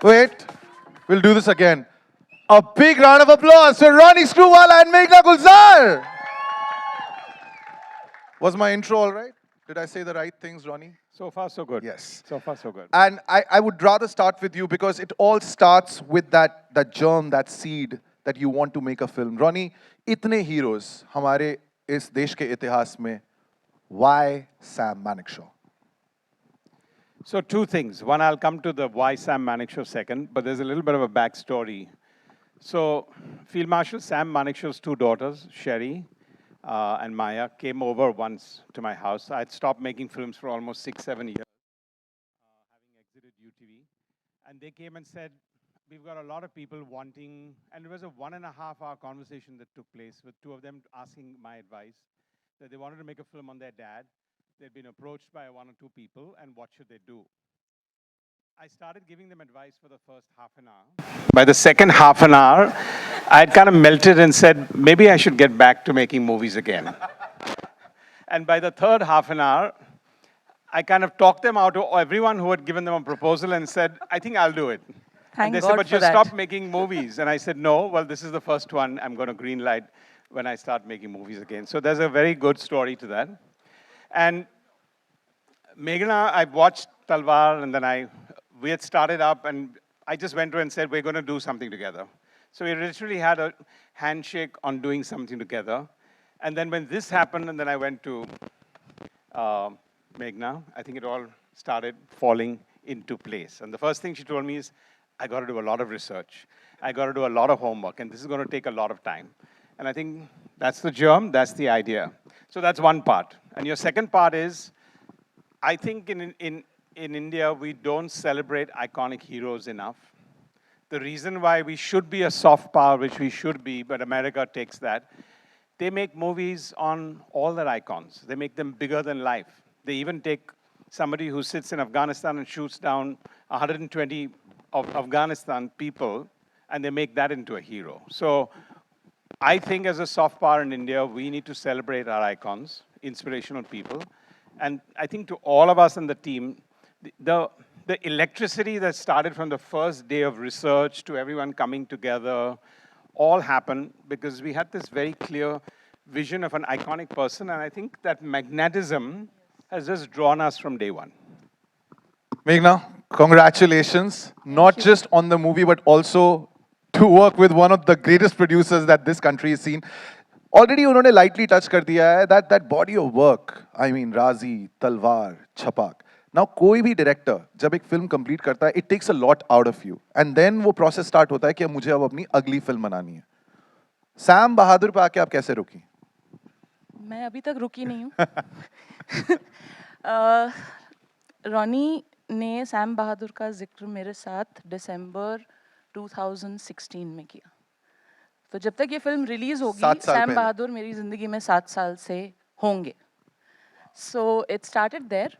Wait, we'll do this again. A big round of applause for Ronnie, Screwvala and Meghna Gulzar. Was my intro all right? Did I say the right things, Ronnie? So far, so good. Yes. So far, so good. And I would rather start with you because it all starts with that germ, that seed that you want to make a film. Ronnie, itne heroes हमारे इस देश के इतिहास में. Why Sam Malhotra? So two things. One, I'll come to the why Sam Malhotra second, but there's a little bit of a backstory. So Field Marshal Sam Malhotra's two daughters, Sherry and Maya, came over once to my house. I'd stopped making films for almost 6, 7 years, having exited UTV. And they came and said, we've got a lot of people wanting, and it was a 1.5 hour conversation that took place with two of them asking my advice, that they wanted to make a film on their dad. They'd been approached by 1 or 2 people, and what should they do? I started giving them advice for the first half an hour. By the second half an hour, I'd kind of melted and said, maybe I should get back to making movies again. And by the third half an hour, I kind of talked them out to everyone who had given them a proposal and said, I think I'll do it. Thank And they God said, but for you that. stopped making movies. And I said, no, well, this is the first one I'm going to greenlight when I start making movies again. So there's a very good story to that. And Meghna, I watched Talwar, and then we had started up, and I just went to her and said, we're going to do something together. So we literally had a handshake on doing something together. And then when this happened, and then I went to Meghna, I think it all started falling into place. And the first thing she told me is, I got to do a lot of research. I got to do a lot of homework, and this is going to take a lot of time. And I think that's the germ, that's the idea. So that's one part. And your second part is, I think in India, we don't celebrate iconic heroes enough. The reason why we should be a soft power, which we should be, but America takes that, they make movies on all their icons. They make them bigger than life. They even take somebody who sits in Afghanistan and shoots down 120 of Afghanistan people, and they make that into a hero. So I think as a soft power in India, we need to celebrate our icons, inspirational people. And I think to all of us in the team, the electricity that started from the first day of research to everyone coming together, all happened because we had this very clear vision of an iconic person. And I think that magnetism has just drawn us from day one. Meghna, congratulations. Not just on the movie, but also to work with one of the greatest producers that this country has seen. Already उन्होंने lightly touch कर दिया है that body of work. I mean, Razi, Talwar, Chapak. Now कोई भी director जब एक film complete करता है, it takes a lot out of you. And then वो process start होता है कि मुझे अब अपनी अगली film बनानी है. Sam बहादुर पे आके आप कैसे रुकी? मैं अभी तक रुकी नहीं हूँ. रॉनी ने सैम बहादुर का जिक्र मेरे साथ दिसंबर 2016 में किया. तो जब तक ये फिल्म रिलीज होगी, सैम बहादुर मेरी जिंदगी में 7 साल से होंगे. So it started there.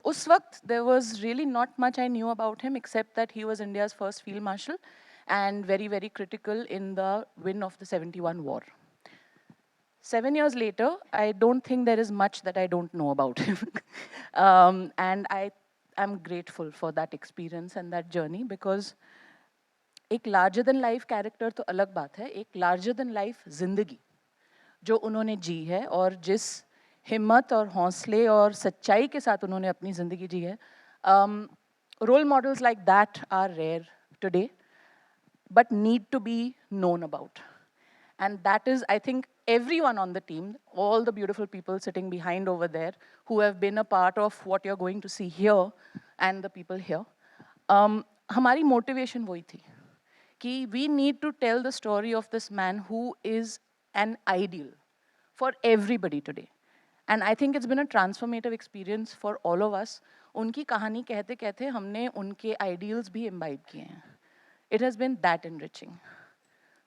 उस वक्त there was really not much I knew about him except that he was India's first field marshal and very, very critical in the win of the 71 war. 7 years later, I don't think there is much that I don't know about him. And I am grateful for that experience and that journey because एक larger than life character तो अलग बात है, एक larger than life जिंदगी जो उन्होंने जी है और जिस हिम्मत और हौसले और सच्चाई के साथ उन्होंने अपनी जिंदगी जी है. Role models like that are rare today, but need to be known about. And that is, I think, everyone on the team, all the beautiful people sitting behind over there who have been a part of what you're going to see here and the people here. हमारी motivation वही थी कि we need to tell the story of this man who is an ideal for everybody today. And I think it's been a transformative experience for all of us. उनकी कहानी कहते कहते हमने उनके ideals भी imbibe किए हैं. It has been that enriching.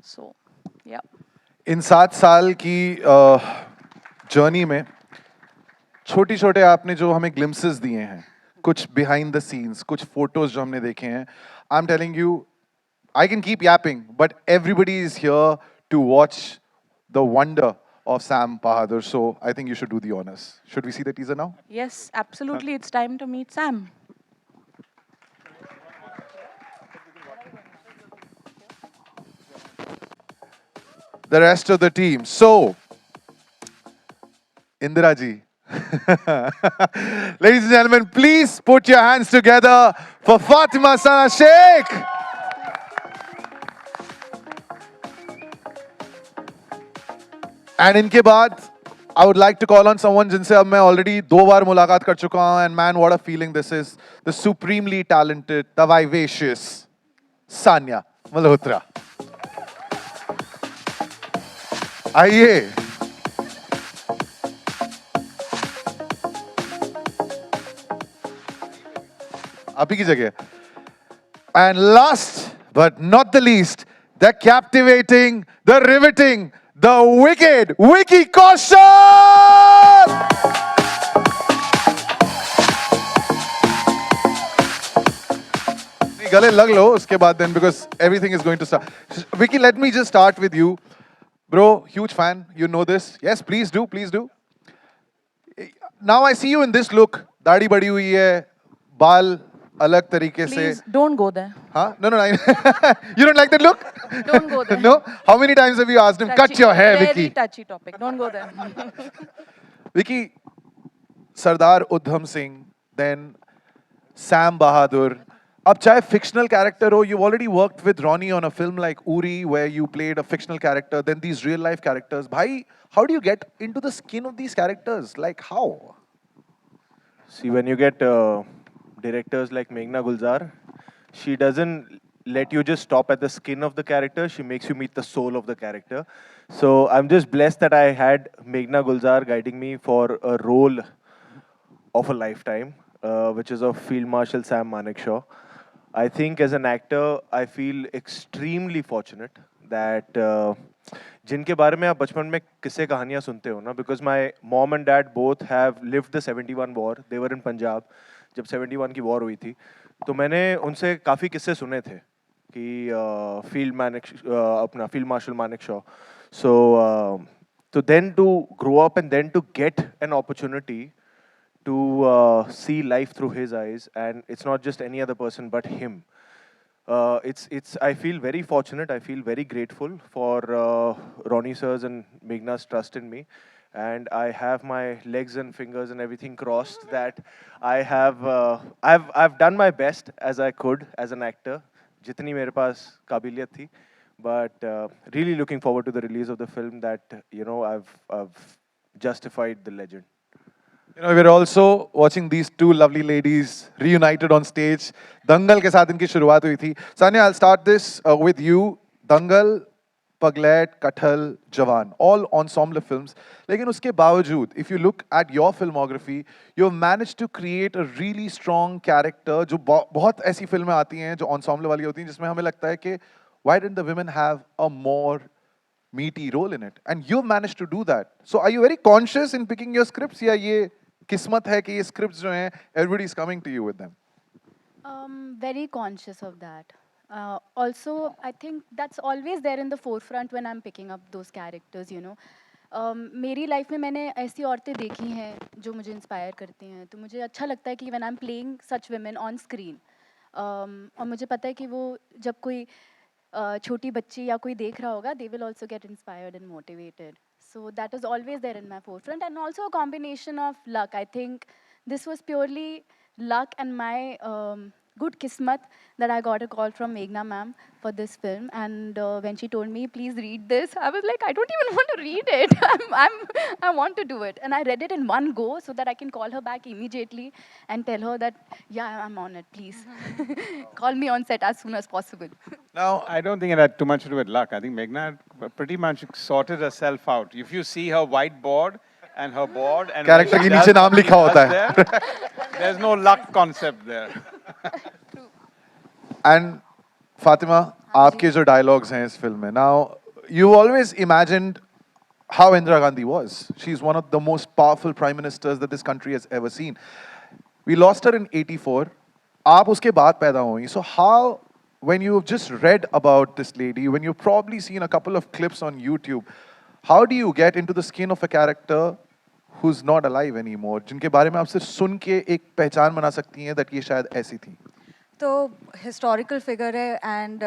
So, yeah. इन 7 साल की जर्नी में छोटी छोटे आपने जो हमें ग्लिम्सेस दिए हैं, कुछ बिहाइंड द सीन्स, कुछ फोटोज जो हमने देखे हैं, I am telling you, I can keep yapping, but everybody is here to watch the wonder of Sam Bahadur. So I think you should do the honors. Should we see the teaser now? Yes, absolutely. It's time to meet Sam. the rest of the team. So, Indira ji. Ladies and gentlemen, please put your hands together for Fatima Sana Sheikh. And इनके बाद I would like to call on someone जिनसे अब मैं already 2 बार मुलाकात कर चुका हूं, and man, what a feeling this is. The supremely talented, the vivacious Sanya Malhotra. आइए. आप ही की जगह. And last but not the least, the captivating, the riveting, the wicked Vicky Kaushal! नहीं, गले लग लो उसके बाद then, because everything is going to start. Vicky, let me just start with you. Bro, huge fan. You know this. Yes, please do, please do. Now I see you in this look. दाढ़ी बड़ी हुई है, बाल अलग तरीके से. Please don't go there. Huh? No. You don't like that look? Don't go there. No? How many times have you asked him, cut your hair, Very Vicky? touchy topic. Don't go there. Vicky, Sardar Udham Singh, then Sam Bahadur. Ab chahe fictional character ho, you've already worked with Ronnie on a film like Uri, where you played a fictional character, then these real life characters. Bhai, how do you get into the skin of these characters? Like, how? See, when you get directors like Meghna Gulzar, she doesn't let you just stop at the skin of the character. She makes you meet the soul of the character. So I'm just blessed that I had Meghna Gulzar guiding me for a role of a lifetime, which is of Field Marshal Sam Manekshaw. I think as an actor, I feel extremely fortunate that जिनके बारे में आप बचपन में किस्से कहानियाँ सुनते हो ना, because my mom and dad both have lived the 71 war. They were in Punjab जब 71 की war हुई थी, तो मैंने उनसे काफ़ी किस्से सुने थे कि field marshal Manekshaw. So then to grow up and then to get an opportunity to see life through his eyes, and it's not just any other person but him. I feel very fortunate. I feel very grateful for Ronnie sirs and Meghna's trust in me, and I have my legs and fingers and everything crossed that I've done my best as I could as an actor, जितनी मेरे पास काबिलियत थी, but really looking forward to the release of the film that I've justified the legend. You know, we're also watching these two lovely ladies reunited on stage. Dangal के साथ इनकी शुरुआत हुई थी. Sanya, I'll start this with you. Dangal, Paglet, Kathal, Jawan, all ensemble films. लेकिन उसके बावजूद, if you look at your filmography, you've managed to create a really strong character. जो बहुत ऐसी फिल्में आती हैं जो ensemble वाली होती हैं जिसमें हमें लगता है कि why didn't the women have a more meaty role in it? And you've managed to do that. So are you very conscious in picking your scripts, या ये किस्मत है कि ये scripts जो हैं everybody is coming to you with them? Very conscious of that. Also, I think that's always there in the forefront when I'm picking up those characters, you know. मेरी life में मैंने ऐसी औरतें देखी हैं जो मुझे इंस्पायर करती हैं, तो मुझे अच्छा लगता है कि when I'm playing such women on screen, और मुझे पता है कि वो जब कोई छोटी बच्ची या कोई देख रहा होगा, they will also get inspired and motivated. So that is always there in my forefront, and also a combination of luck. I think this was purely luck and my good kismat that I got a call from Meghna ma'am for this film, and when she told me, please read this, I was like, I don't even want to read it. I want to do it. And I read it in one go so that I can call her back immediately and tell her that, yeah, I'm on it, please. Call me on set as soon as possible. Now, I don't think it had too much to do with luck. I think Meghna pretty much sorted herself out. If you see her whiteboard and her board and Character के नीचे नाम लिखा होता है. There's no luck concept there. And Fatima, आपके जो dialogues हैं इस film में. Now, you always imagined how Indira Gandhi was. She's one of the most powerful prime ministers that this country has ever seen. We lost her in 84. आप उसके बाद पैदा हुई. So how, when you've just read about this lady, when you've probably seen a couple of clips on YouTube, how do you get into the skin of a character who's not alive anymore, जिनके बारे में आप सिर्फ सुन के एक पहचान बना सकती हैं that ये शायद ऐसी थी? तो historical figure है and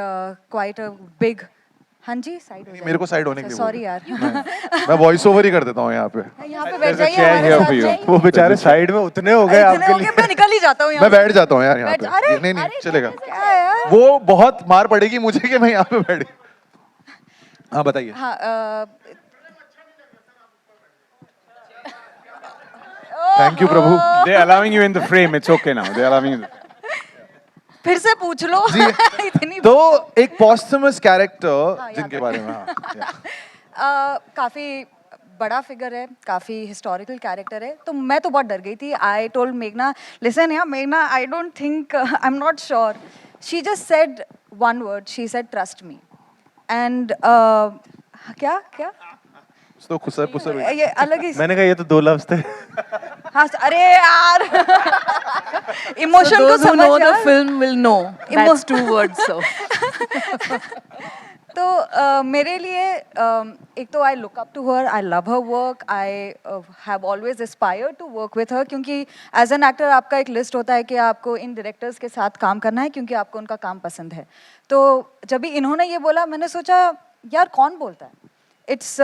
quite a big हाँ जी साइड हो मेरे को साइड होने के लिए सॉरी यार मैं वॉइस ओवर ही कर देता हूँ यहाँ पे। यहाँ पे बैठ There's a जाइए chair हमारे here साथ for you. में। वो बेचारे साइड में उतने हो गए इतने आपके हो गए, लिए। मैं निकल ही जाता हूँ यहाँ मैं से। बैठ जाता हूँ यार यहाँ पे। अरे नहीं नहीं अरे, चलेगा। क्या है यार? वो बहुत मार पड़ेगी मुझे कि मैं यहाँ पे बैठ। हाँ बताइए। हाँ thank you Prabhu. They're allowing you in the frame. It's okay now. They're allowing you. फिर से पूछ लो जी। इतनी तो एक posthumous कैरेक्टर हाँ, याद जिनके है। बारे में हाँ yeah. काफ़ी बड़ा फिगर है, काफ़ी हिस्टोरिकल कैरेक्टर है, तो मैं तो बहुत डर गई थी। आई टोल्ड मेघना, लिसन यार मेघना, I don't think, I am not sure. She just said one word, she said trust me. And क्या क्या तो खुसर पुसर ये अलग ही मैंने कहा ये तो 2 लफ्ज थे। हाँ अरे यार इमोशन को Those who know समझ the यार। film will know. That's 2 words, so. तो मेरे लिए एक तो I look up to her, I love her work, I have always aspired to work with her, क्योंकि एज एन एक्टर आपका एक लिस्ट होता है कि आपको इन डायरेक्टर्स के साथ काम करना है क्योंकि आपको उनका काम पसंद है। तो जब भी इन्होंने ये बोला मैंने सोचा यार कौन बोलता है, it's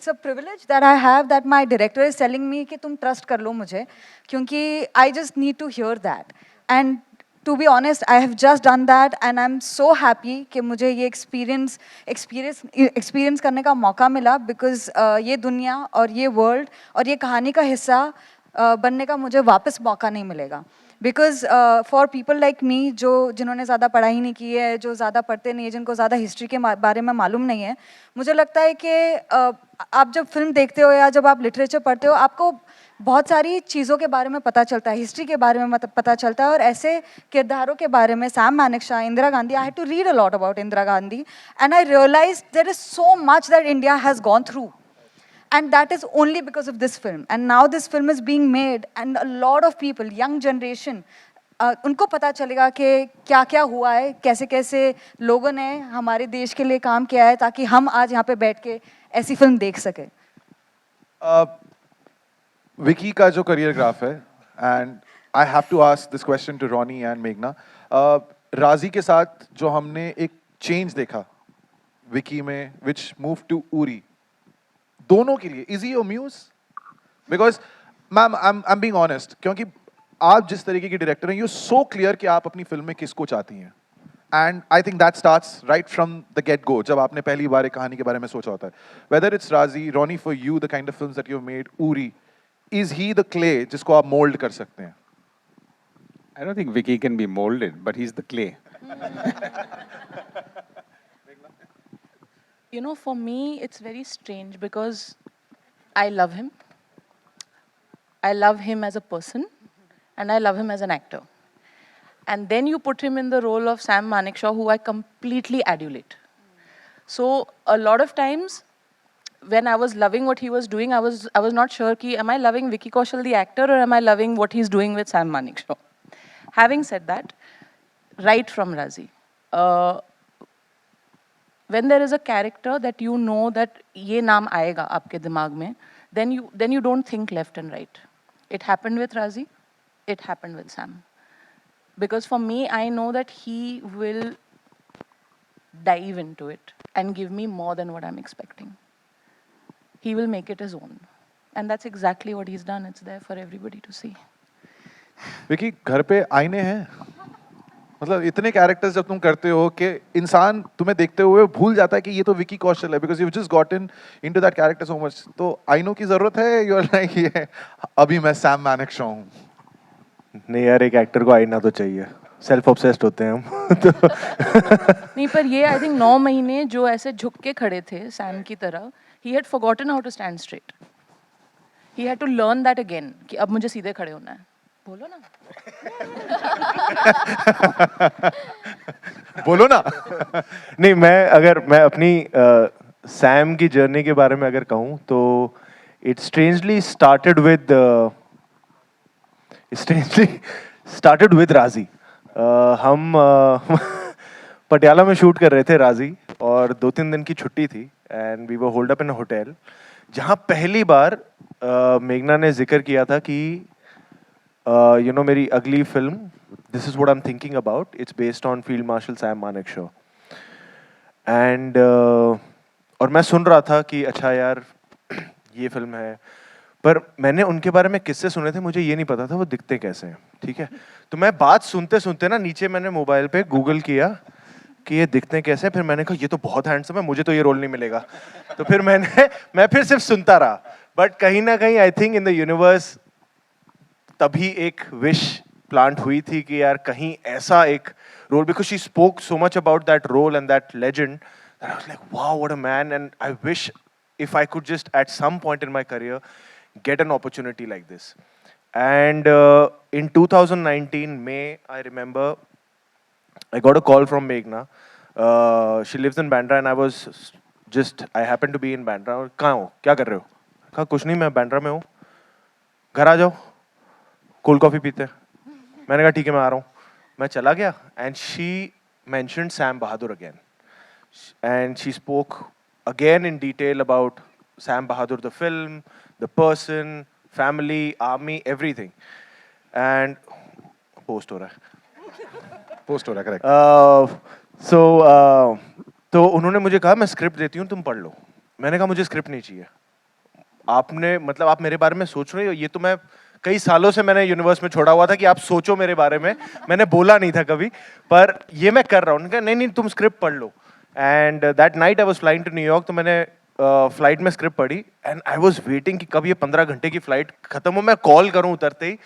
a privilege that I have that my director is telling me कि तुम trust कर लो मुझे, क्योंकि I just need to hear that, and to be honest I have just done that and I'm so happy कि मुझे ये experience करने का मौका मिला, because ये दुनिया और ये world और ये कहानी का हिस्सा बनने का मुझे वापस मौका नहीं मिलेगा। Because for people like me जिन्होंने ज़्यादा पढ़ाई नहीं की है, जो ज़्यादा पढ़ते नहीं है, जिनको ज़्यादा हिस्ट्री के बारे में मालूम नहीं है, मुझे लगता है कि आप जब फिल्म देखते हो या जब आप लिटरेचर पढ़ते हो आपको बहुत सारी चीज़ों के बारे में पता चलता है, हिस्ट्री के बारे में पता चलता है, और ऐसे किरदारों के बारे में, Sam Manekshaw, Indira Gandhi, I had to read a lot about Indira Gandhi and I realise there is so much that India has gone through. And that is only because of this film. And now this film is being made and a lot of people, young generation, उनको पता चलेगा कि क्या क्या हुआ है, कैसे कैसे लोगों ने हमारे देश के लिए काम किया है ताकि हम आज यहाँ पे बैठ के ऐसी फिल्म देख सके। विकी का जो करियर ग्राफ है, and I have to ask this question to Ronnie and मेघना, राजी के साथ जो हमने एक चेंज देखा विकी में, विच मूव टू उरी, दोनों के लिए is he your muse? Because ma'am I am being honest, क्योंकि आप जिस तरीके की डायरेक्टर हैं, यू सो क्लियर कि आप अपनी फिल्म में किसको चाहती हैं, and I think that starts right from the get go, जब आपने पहली बार एक कहानी के बारे में सोचा होता है. वेदर इट्स राजी, Ronnie, for you the kind of films that you have made, Uri, is he the clay जिसको आप मोल्ड कर सकते हैं? I don't think Vicky can be molded, but he's the clay. You know, for me, it's very strange because I love him. I love him as a person, and I love him as an actor. And then you put him in the role of Sam Manekshaw, who I completely adulate. So a lot of times, when I was loving what he was doing, I was not sure ki, am I loving Vicky Kaushal the actor, or am I loving what he's doing with Sam Manekshaw? Having said that, right from Razi, when there is a character that you know that ye naam aayega aapke dimag mein, then you don't think left and right. It happened with Razi, it happened with Sam. Because for me, I know that he will dive into it and give me more than what I'm expecting. He will make it his own. And that's exactly what he's done. It's there for everybody to see. Vicky, घर पे आईने हैं? मतलब इतने characters जब तुम करते हो कि इंसान तुम्हें देखते हुए भूल जाता है कि ये तो विकी कौशल है, because you just gotten into that character so much. तो आईनों की जरूरत है? यू आर लाइक ये अभी मैं सैम मानेकशॉ हूँ? नहीं यार, एक एक्टर को आईना तो चाहिए, सेल्फ ऑब्सेस्ड होते हैं हम. तो नहीं, पर ये आई थिंक 9 महीने जो ऐसे झुक के खड़े थे सैम की तरह, he had forgotten how to stand straight. He had to learn that again कि अब मुझे सीधे खड़े होना है. बोलो ना. बोलो ना. नहीं, मैं अपनी सैम की जर्नी के बारे में अगर कहूँ तो इट स्ट्रेंजली स्टार्टेड विद राजी. हम पटियाला में शूट कर रहे थे राजी, और 2-3 दिन की छुट्टी थी, and we were holed up in a hotel, जहाँ पहली बार मेघना ने जिक्र किया था कि यू नो मेरी अगली film, this is what I am thinking about, it's based on field marshal Sam Manekshaw. And और मैं सुन रहा था कि अच्छा यार ये फिल्म है, पर मैंने उनके बारे में किस्से सुने थे, मुझे ये नहीं पता था वो दिखते कैसे हैं, ठीक है। तो मैं बात सुनते सुनते ना नीचे मैंने मोबाइल पे गूगल किया कि ये दिखते कैसे हैं, फिर मैंने कहा ये तो बहुत हैंडसम है, मुझे तो ये रोल नहीं मिलेगा। तो फिर मैं फिर सिर्फ सुनता रहा। बट कहीं ना कहीं I think in the universe तभी एक विश प्लांट हुई थी कि यार कहीं ऐसा एक role, because she spoke so much about that role and that legend, I was like wow what a man, and I wish if I could just at some point in my career get an opportunity like this. And in 2019 May, I remember I got a call from Meghna. She lives in Bandra and I happened to be in Bandra. कहाँ हो, क्या कर रहे हो? कहा कुछ नहीं, मैं बैंड्रा में हूँ, घर आ जाओ, कोल्ड कॉफी पीते हैं। मैंने कहा ठीक है मैं आ रहा हूँ। मैं चला गया and she mentioned Sam Bahadur again. And she spoke again in detail about Sam Bahadur, the film, the person, family, army, everything. And post हो रहा है। पोस्ट हो रहा है, करेक्ट। तो उन्होंने मुझे कहा मैं स्क्रिप्ट देती हूँ तुम पढ़ लो। मैंने कहा मुझे स्क्रिप्ट नहीं चाहिए। आपने मतलब आप मेरे बारे में सोच रहे हो, ये तो मैं कई सालों से मैंने यूनिवर्स में छोड़ा हुआ था कि आप सोचो मेरे बारे में, मैंने बोला नहीं था कभी, पर ये मैं कर रहा हूँ। उन्होंने कहा नहीं नहीं तुम स्क्रिप्ट पढ़ लो। And that night I was flying to New York, तो मैंने फ्लाइट में स्क्रिप्ट पढ़ी एंड आई वाज वेटिंग कि कब ये 15 घंटे की फ्लाइट खत्म हो, मैं कॉल करूं उतरते ही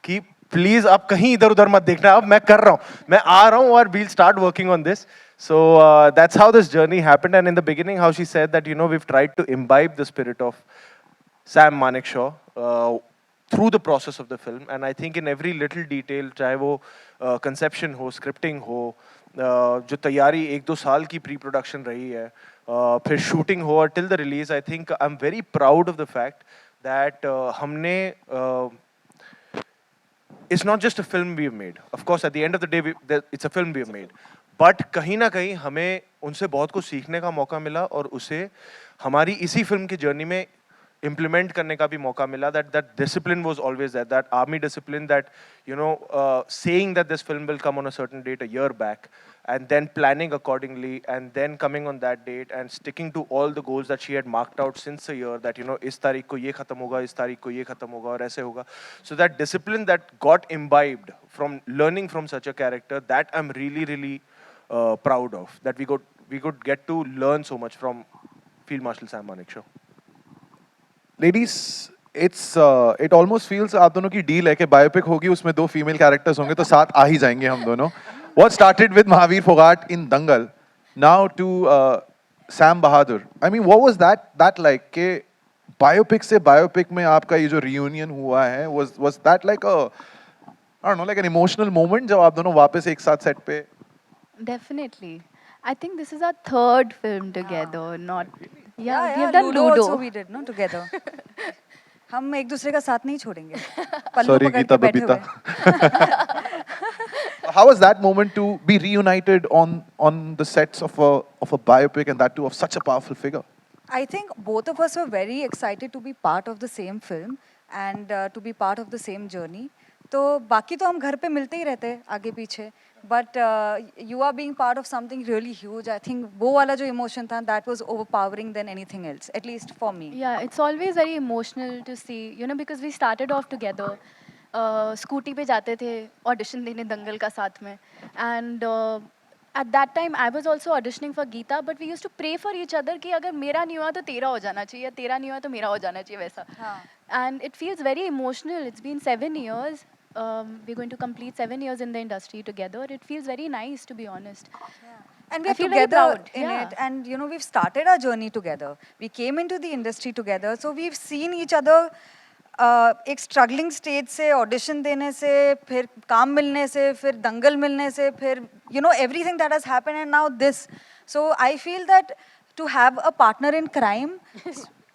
कि प्लीज आप कहीं इधर उधर मत देखना, अब मैं कर रहा हूँ, मैं आ रहा हूँ और we'll start working on this. So that's how this journey happened, and in the beginning how she said that, you know, we've tried to imbibe the spirit of Sam Manekshaw through the process of the film, and I think in every little detail, चाहे वो conception हो, scripting हो, जो तैयारी 1-2 साल की pre-production रही है, फिर shooting हो और till the release, I think I'm very proud of the fact that हमने it's not just a film we've made. Of course, at the end of the day, it's a film we've made. But कहीं ना कहीं हमें उनसे बहुत कुछ सीखने का मौका मिला और उसे हमारी इसी फिल्म की जर्नी में implement करने का भी मौका मिला. That discipline was always there. That army discipline, that, you know, saying that this film will come on a certain date a year back, and then planning accordingly, and then coming on that date and sticking to all the goals that she had marked out since a year, that, you know, इस तारीख को ये खत्म होगा, इस तारीख को ये खत्म होगा और ऐसे होगा. So that discipline that got imbibed from learning from such a character, that I'm really proud of. That we could get to learn so much from Field Marshal Sam Manekshaw. Ladies, it almost feels आप दोनों की deal है कि biopic होगी, उसमें 2 female characters होंगे तो साथ आ ही जाएंगे हम दोनों. What started with Mahavir Phogat in Dangal, now to Sam Bahadur. I mean what was that like के बायोपिक से बायोपिक में आपका ये जो रियूनियन हुआ है, was that like a I don't know, like an emotional moment जब आप दोनों वापस एक साथ सेट पे? Definitely. I think this is our third film together, not... Yeah, we yeah, have done Ludo. also we did, no, together. हम एक दूसरे का साथ नहीं छोड़ेंगे. पल्लू Sorry, पकड़ Geeta के बैठे Babita. हुए. How was that moment to be reunited on the sets of a biopic, and that too of such a powerful figure? I think both of us were very excited to be part of the same film and to be part of the same journey. तो बाकी तो हम घर पे मिलते ही रहते हैं आगे पीछे, but you are being part of something really huge. I think वो वाला जो emotion था, that was overpowering than anything else, at least for me. Yeah, it's always very emotional to see, you know, because we started off together. Scooty पे जाते थे audition देने दंगल का साथ में, and at that time I was also auditioning for Geeta, but we used to pray for each other कि अगर मेरा नहीं हुआ तो तेरा हो जाना चाहिए, तेरा नहीं हुआ तो मेरा हो जाना चाहिए, वैसा. And it feels very emotional. It's been 7 years. We're going to complete 7 years in the industry together. It feels very nice, to be honest. And I we're feel very together proud. in Yeah. it, and you know, we've started our journey together. We came into the industry together, so we've seen each other एक struggling stage से, audition देने से, फिर काम मिलने से, फिर दंगल मिलने से, फिर you know everything that has happened and now this. So I feel that to have a partner in crime,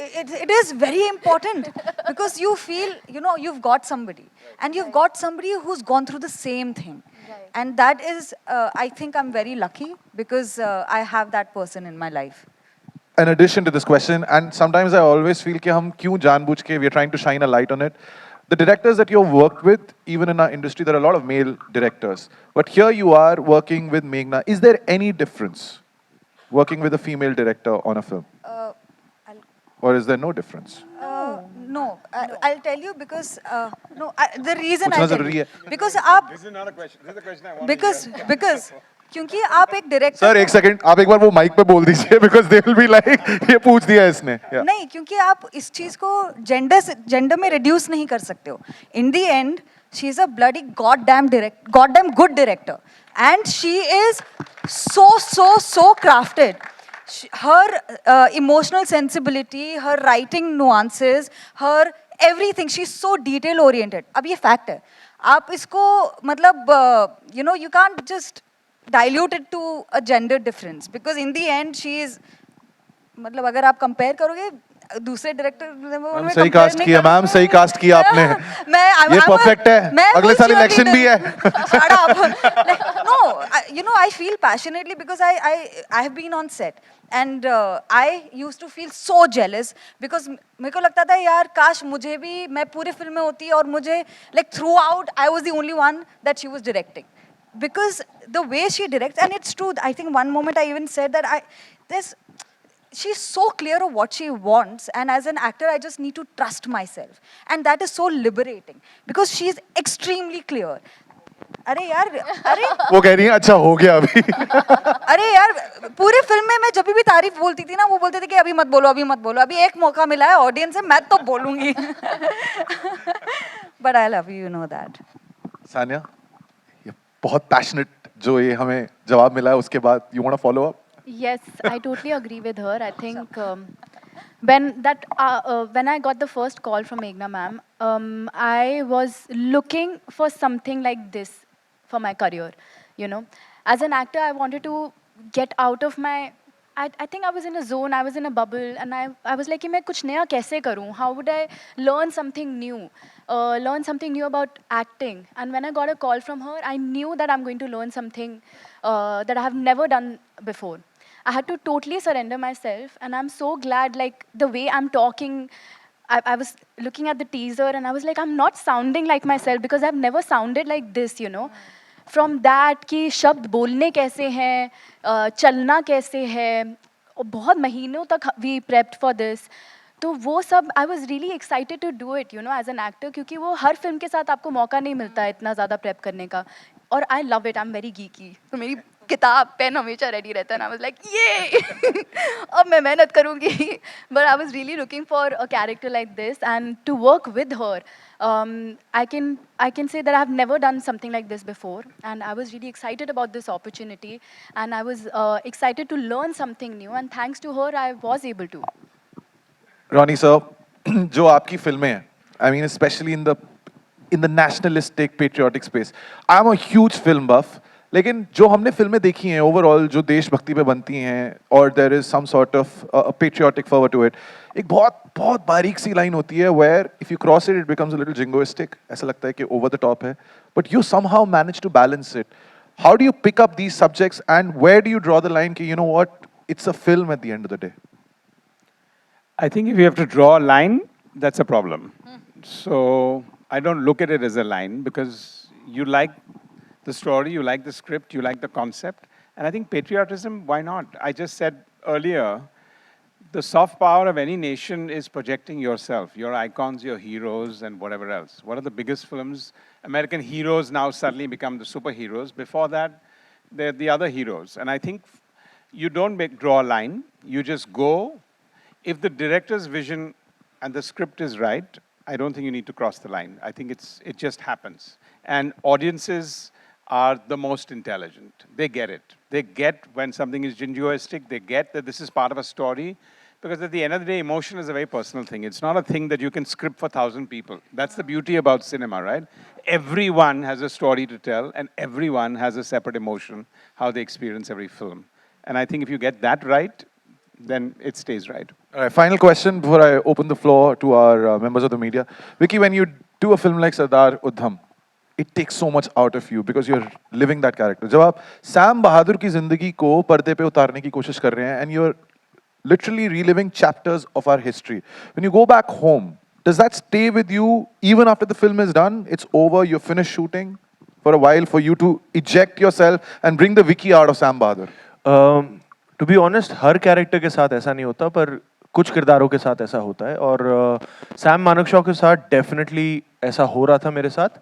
it is very important because you feel, you know, you've got somebody, and you've got somebody who's gone through the same thing. And that is, I think I'm very lucky because I have that person in my life. In addition to this question, and sometimes I always feel कि हम क्यों जानबूझ के we are trying to shine a light on it. The directors that you've worked with, even in our industry, there are a lot of male directors. But here you are working with Meghna. Is there any difference? working with a female director on a film? Or is there no difference? No, I'll tell you because no, the reason पूछना I'll tell जरूरी you है। because आप This is not a question. This is a question I want because क्योंकि आप एक director sir एक second आप एक बार वो माइक पे बोल दीजिए because they will be like ये पूछ दिया इसने Yeah. नहीं क्योंकि आप इस चीज को जेंडर में रिड्यूस नहीं कर सकते हो in the end she is a bloody god damn good director and she is so crafted. Her emotional sensibility, her writing nuances, her everything, she's so detail oriented. अब ये fact है आप इसको मतलब you know you can't just dilute it to a gender difference because in the end she is मतलब अगर आप compare करोगे दूसरे डायरेक्टर सही कास्ट किया मैम सही कास्ट किया आपने ये परफेक्ट है अगले साल इलेक्शन भी है no you know I feel passionately because I have been on set and I used to feel so jealous because मेरे को लगता था यार काश मुझे भी मैं पूरे फिल्म में होती और मुझे like throughout I was the only one that she was directing because the way she directs and it's true I think one moment I even said that she's so clear of what she wants and as an actor I just need to trust myself and that is so liberating because she is extremely clear अरे यार अरे वो कह रही है अच्छा हो गया अभी अरे यार पूरे फिल्म में मैं जब भी तारीफ बोलती थी ना वो बोलते थे कि अभी मत बोलो अभी एक मौका मिला है ऑडियंस है मैं तो बोलूंगी but I love you know that Sania ये बहुत पैशनेट जो ये हमें जवाब मिला है उसके बाद you want to follow up Yes, I totally agree with her. I think when I got the first call from Meghna ma'am, I was looking for something like this for my career. You know, as an actor, I wanted to get out of my. I think I was in a zone. I was in a bubble, and I was like, मैं कुछ नया कैसे करूँ? How would I learn something new? Learn something new about acting. And when I got a call from her, I knew that I'm going to learn something that I have never done before. I had to totally surrender myself, and I'm so glad, like, the way I'm talking, I was looking at the teaser, and I was like, I'm not sounding like myself, because I've never sounded like this, you know. From that, कि शब्द बोलने कैसे हैं, चलना कैसे है, और बहुत महीनों तक we prepped for this. तो वो सब I was really excited to do it, you know, as an actor, क्योंकि वो हर फिल्म के साथ आपको मौका नहीं मिलता है इतना ज़्यादा प्रेप करने का. और I love it, I'm very geeky. तो मेरी किताब पेन हमेशा रेडी रहता है ना. I was like, ये अब मैं मेहनत करूँगी. But I was really looking for a character like this, and to work with her, I can say that I've never done something like this before, and I was really excited about this opportunity, and I was excited to learn something new, and thanks to her, I was able to. Ronnie sir, जो आपकी फिल्में हैं, I mean especially in the nationalistic patriotic space, I'm a huge film buff. लेकिन जो हमने फिल्में देखी हैं ओवरऑल जो देशभक्ति पे बनती हैं और there is some sort of patriotic for to it एक बहुत बहुत बारीक सी लाइन होती है where if you cross it becomes a little jingoistic ऐसा लगता है कि ओवर द टॉप है but you somehow manage to balance it how do you pick up these subjects and where do you draw the line कि you know what it's a film at the end of the day I think if you have to draw a line, that's a problem. So I don't look at it as a line because you like the story, you like the script, you like the concept. And I think patriotism, why not? I just said earlier, the soft power of any nation is projecting yourself, your icons, your heroes, and whatever else. What are the biggest films? American heroes now suddenly become the superheroes. Before that, they're the other heroes. And I think you don't draw a line, you just go. If the director's vision and the script is right, I don't think you need to cross the line. I think it just happens. And audiences are the most intelligent. They get it. They get when something is jingoistic. They get that this is part of a story. Because at the end of the day, emotion is a very personal thing. It's not a thing that you can script for 1,000 people. That's the beauty about cinema, right? Everyone has a story to tell, and everyone has a separate emotion, how they experience every film. And I think if you get that right, then it stays right. All right, final question before I open the floor to our members of the media. Vicky, when you do a film like Sardar Udham, it takes so much out of you because you're living that character. जब आप Sam बहादुर की जिंदगी को पर्दे पे उतारने की कोशिश कर रहे हैं and you're literally reliving chapters of our history. When you go back home, does that stay with you even after the film is done? It's over, you're finished shooting for a while for you to eject yourself and bring the Vicky out of Sam Bahadur. To be honest हर character के साथ ऐसा नहीं होता, पर कुछ किरदारों के साथ ऐसा होता है, और सैम मानेकशॉ के साथ डेफिनेटली ऐसा हो रहा था मेरे साथ।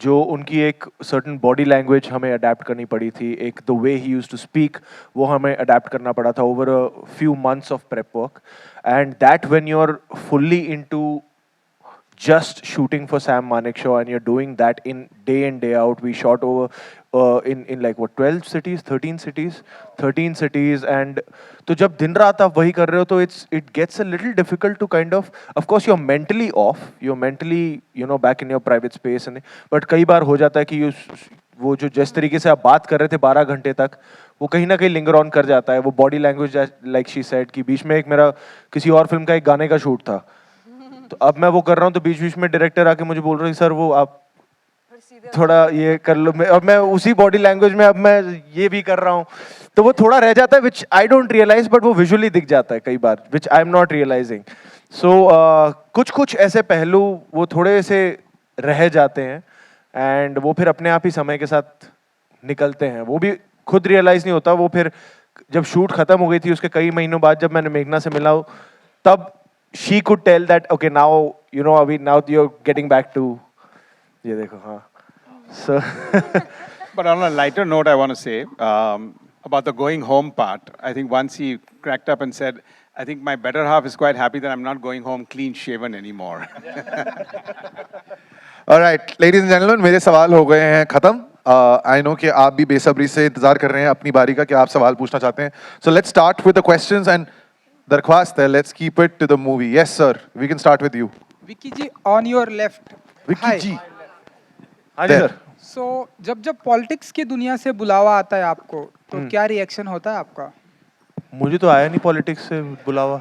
जो उनकी एक सर्टन बॉडी लैंग्वेज हमें अडेप्ट करनी पड़ी थी, एक the way he used to speak, वो हमें अडेप्ट करना पड़ा था over a few months of prep work, and that when you are fully into just shooting for Sam Manekshaw and you're doing that in day out. We shot over in like what 12 cities, 13 cities, and तो जब दिन रात आप वही कर रहे हो तो it gets a little difficult to kind of course you're mentally off, you're mentally back in your private space, and but कई बार हो जाता है कि वो जो जिस तरीके से आप बात कर रहे थे 12 घंटे तक, वो कहीं ना कहीं लिंगर ऑन कर जाता है। वो body language like she said कि बीच में एक मेरा किसी और फिल्म का एक गाने का शूट था, तो अब मैं वो कर रहा हूँ तो बीच बीच में डायरेक्टर आके मुझे बोल रहे हैं सर वो आप थोड़ा ये कर लो, अब मैं उसी बॉडी लैंग्वेज में अब मैं ये भी कर रहा हूँ, तो वो थोड़ा रह जाता है विच आई डोंट रियलाइज, बट वो विजुअली दिख जाता है कई बार विच आई एम नॉट रियलाइजिंग। सो कुछ कुछ ऐसे पहलू वो थोड़े से रह जाते हैं, एंड वो फिर अपने आप ही समय के साथ निकलते हैं, वो भी खुद रियलाइज नहीं होता। वो फिर जब शूट खत्म हो गई थी उसके कई महीनों बाद जब मैंने मेघना से मिला तब she could tell that okay now now you're getting back to ये देखो हाँ so But on a lighter note, I want to say about the going home part. I think once he cracked up and said, I think my better half is quite happy that I'm not going home clean shaven anymore. Alright, ladies and gentlemen, मेरे सवाल हो गए हैं खत्म। I know कि आप भी बेसब्री से इंतजार कर रहे हैं अपनी बारी का कि आप सवाल पूछना चाहते हैं। So let's start with the questions and दरख्वास्त है, let's keep it to the movie. Yes sir, we can start with you. Vicky ji on your left. Vicky Hi. जी। हाँ जी सर। So जब जब पॉलिटिक्स की दुनिया से बुलावा आता है आपको तो क्या रिएक्शन होता है आपका? मुझे तो आया नहीं पॉलिटिक्स से बुलावा।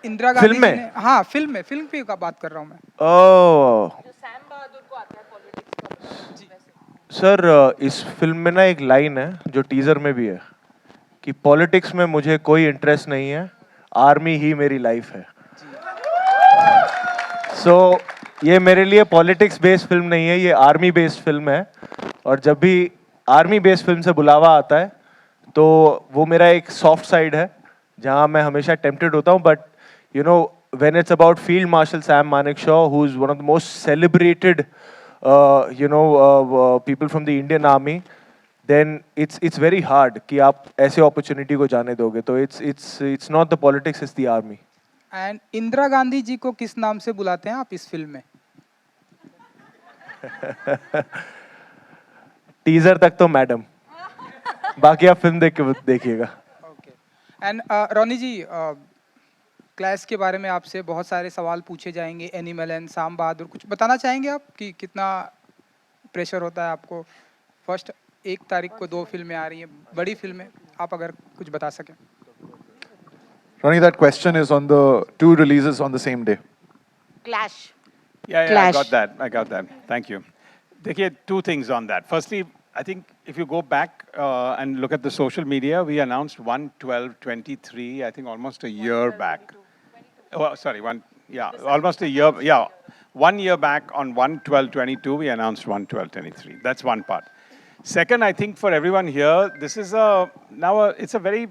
इंदिरा गांधी फिल्म में? जी ने हाँ फिल्म पे का बात कर रहा हूँ मैं। ओह सैम बहादुर को आता है पॉलिटिक्स का। सर इस फिल्म में ना एक लाइन है जो टीजर में भी है कि पॉलिटिक्स में मुझे कोई इंटरेस्ट नहीं है, आर्मी ही मेरी लाइफ है। सो ये मेरे लिए पॉलिटिक्स बेस्ड फिल्म नहीं है, ये आर्मी बेस्ड फिल्म है, और जब भी आर्मी बेस्ड फिल्म से बुलावा आता है तो वो मेरा एक सॉफ्ट साइड है जहाँ मैं हमेशा टेम्प्टेड होता हूँ, but when it's about Field Marshal Sam Manekshaw, who's one of the most celebrated people from the Indian Army, then it's very hard कि आप ऐसे opportunity को जाने दोगे, तो it's not the politics, it's the army. And Indira Gandhi ji को किस नाम से बुलाते हैं आप इस फिल्म में? टीजर तक तो मैडम, बाकी आप फिल्म देख के देखिएगा। Okay. And Ronnie ji clash के बारे में आपसे बहुत सारे सवाल पूछे जाएंगे, एनिमल एंड साम बहादुर, कुछ बताना चाहेंगे आप कि कितना प्रेशर होता है आपको? फर्स्ट 1 तारीख को 2 फिल्में आ रही हैं, बड़ी फिल्में, आप अगर कुछ बता सकें। Ronnie, that question is on the 2 releases on the same day. Clash. Yeah, Clash. I got that. Thank you. Dekhiye, 2 things on that. Firstly, I think if you go back and look at the social media, we announced 1/12/23, I think almost a year back. Oh, sorry, almost a year. Yeah, 1 year back on 1/12/22, we announced 1/12/23. That's one part. Second, I think for everyone here, this is it's a very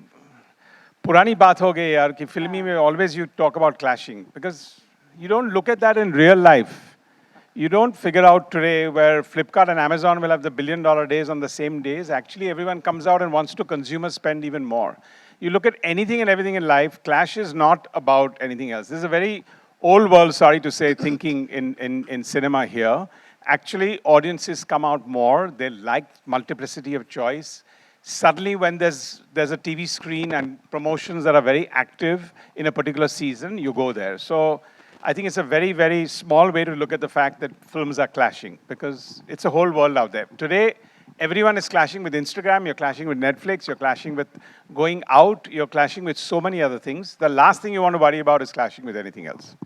purani baat ho gayi yaar, ki filmi mein always you talk about clashing, because you don't look at that in real life. You don't figure out today where Flipkart and Amazon will have the $1 billion days on the same days. Actually, everyone comes out and wants to consumer spend even more. You look at anything and everything in life, clash is not about anything else. This is a very old world, sorry to say, thinking in cinema here. Actually, audiences come out more. They like multiplicity of choice. Suddenly, when there's a TV screen and promotions that are very active in a particular season, you go there. So I think it's a very, very small way to look at the fact that films are clashing, because it's a whole world out there. Today, everyone is clashing with Instagram, you're clashing with Netflix, you're clashing with going out, you're clashing with so many other things. The last thing you want to worry about is clashing with anything else.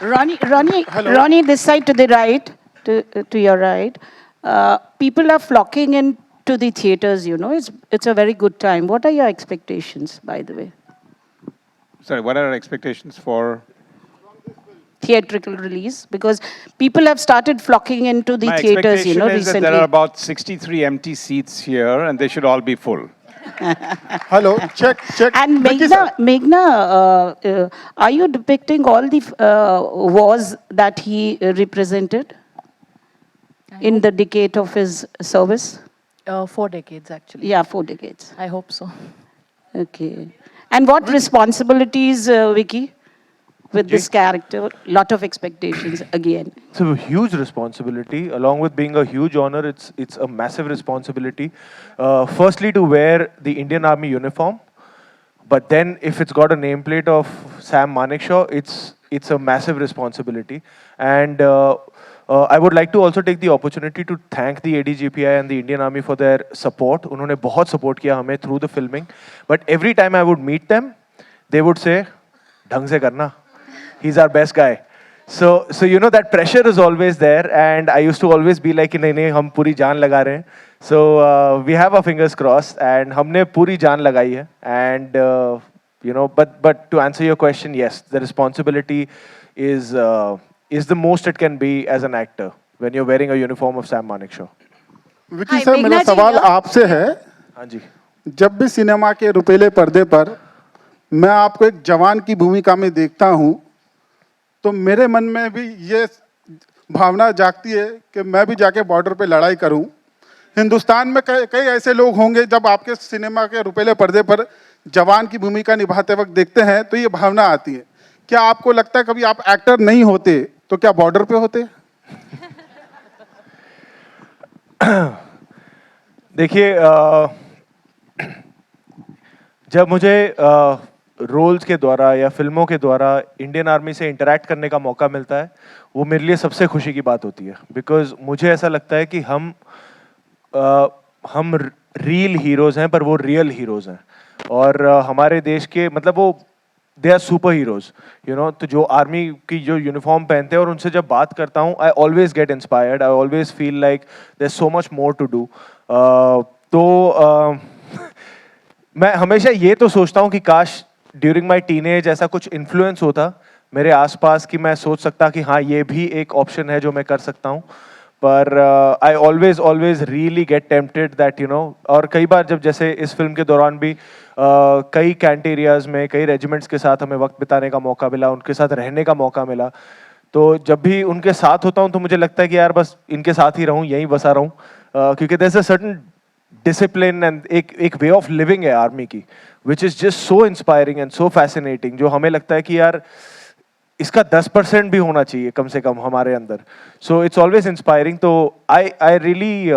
Ronnie, this side to the right, to your right. People are flocking in to the theaters, It's a very good time. What are your expectations, by the way? Sorry, what are our expectations for? theatrical release? Because people have started flocking into the My theaters, you know, expectation is that recently. there are about 63 empty seats here, and they should all be full. Hello, check. And Vicky sir. Meghna, are you depicting all the wars that he represented in the decade of his service? 4 decades actually. Yeah, 4 decades. I hope so. Okay. And what responsibilities, Vicky, with this character? Lot of expectations again. It's a huge responsibility. Along with being a huge honor, it's a massive responsibility. Firstly, to wear the Indian Army uniform, but then if it's got a nameplate of Sam Manekshaw, it's a massive responsibility. And I would like to also take the opportunity to thank the ADGPI and the Indian Army for their support. उन्होंने बहुत support किया हमें through the filming. But every time I would meet them, they would say, ढंग से करना. He's our best guy. So you know that pressure is always there, and I used to always be like, नहीं नहीं हम पूरी जान लगा रहे हैं. So we have our fingers crossed, and हमने पूरी जान लगाई है. And you know, but to answer your question, yes, the responsibility is the most it can be as an actor when you're wearing a uniform of Sam Manekshaw. Vicky sir, मेरा सवाल आपसे है. हाँ जी. जब भी सिनेमा के रुपीले पर्दे पर मैं आपको एक जवान की भूमिका में देखता हूं, तो मेरे मन में भी ये भावना जागती है कि मैं भी जाके बॉर्डर पे लड़ाई करूं. हिंदुस्तान में कई ऐसे लोग होंगे जब आपके सिनेमा के रुपीले पर्दे पर जवान की भूमिका निभाते वक्त देखते हैं तो ये भावना आती है. क्या आपको लगता है कभी आप एक्टर नहीं होते तो क्या बॉर्डर पे होते? देखिए, जब मुझे रोल्स के द्वारा या फिल्मों के द्वारा इंडियन आर्मी से इंटरैक्ट करने का मौका मिलता है, वो मेरे लिए सबसे खुशी की बात होती है. बिकॉज मुझे ऐसा लगता है कि हम रियल हीरोज़ हैं, पर वो रियल हीरोज़ हैं. और हमारे देश के मतलब वो they are super heroes, you know. तो जो आर्मी की जो यूनिफॉर्म पहनते हैं और उनसे जब बात करता हूँ, I always get inspired. I always feel like there is so much more to do. तो मैं हमेशा ये तो सोचता हूँ कि काश ड्यूरिंग माई टीनेज ऐसा कुछ इन्फ्लुएंस होता मेरे आसपास कि मैं सोच सकता कि हाँ ये भी एक ऑप्शन है जो मैं कर सकता हूँ. पर I always really get tempted that you know. और कई बार जब जैसे इस फिल्म के दौरान भी कई कैंट एरियाज़ में कई रेजिमेंट्स के साथ हमें वक्त बिताने का मौका मिला, उनके साथ रहने का मौका मिला. तो जब भी उनके साथ होता हूँ तो मुझे लगता है कि यार बस इनके साथ ही रहूँ, यहीं बसा रहूँ. क्योंकि there is a certain discipline and एक वे ऑफ लिविंग है आर्मी की, which is just so inspiring and so fascinating, जो हमें लगता है कि यार इसका 10% भी होना चाहिए कम से कम हमारे अंदर. So it's always inspiring. तो I really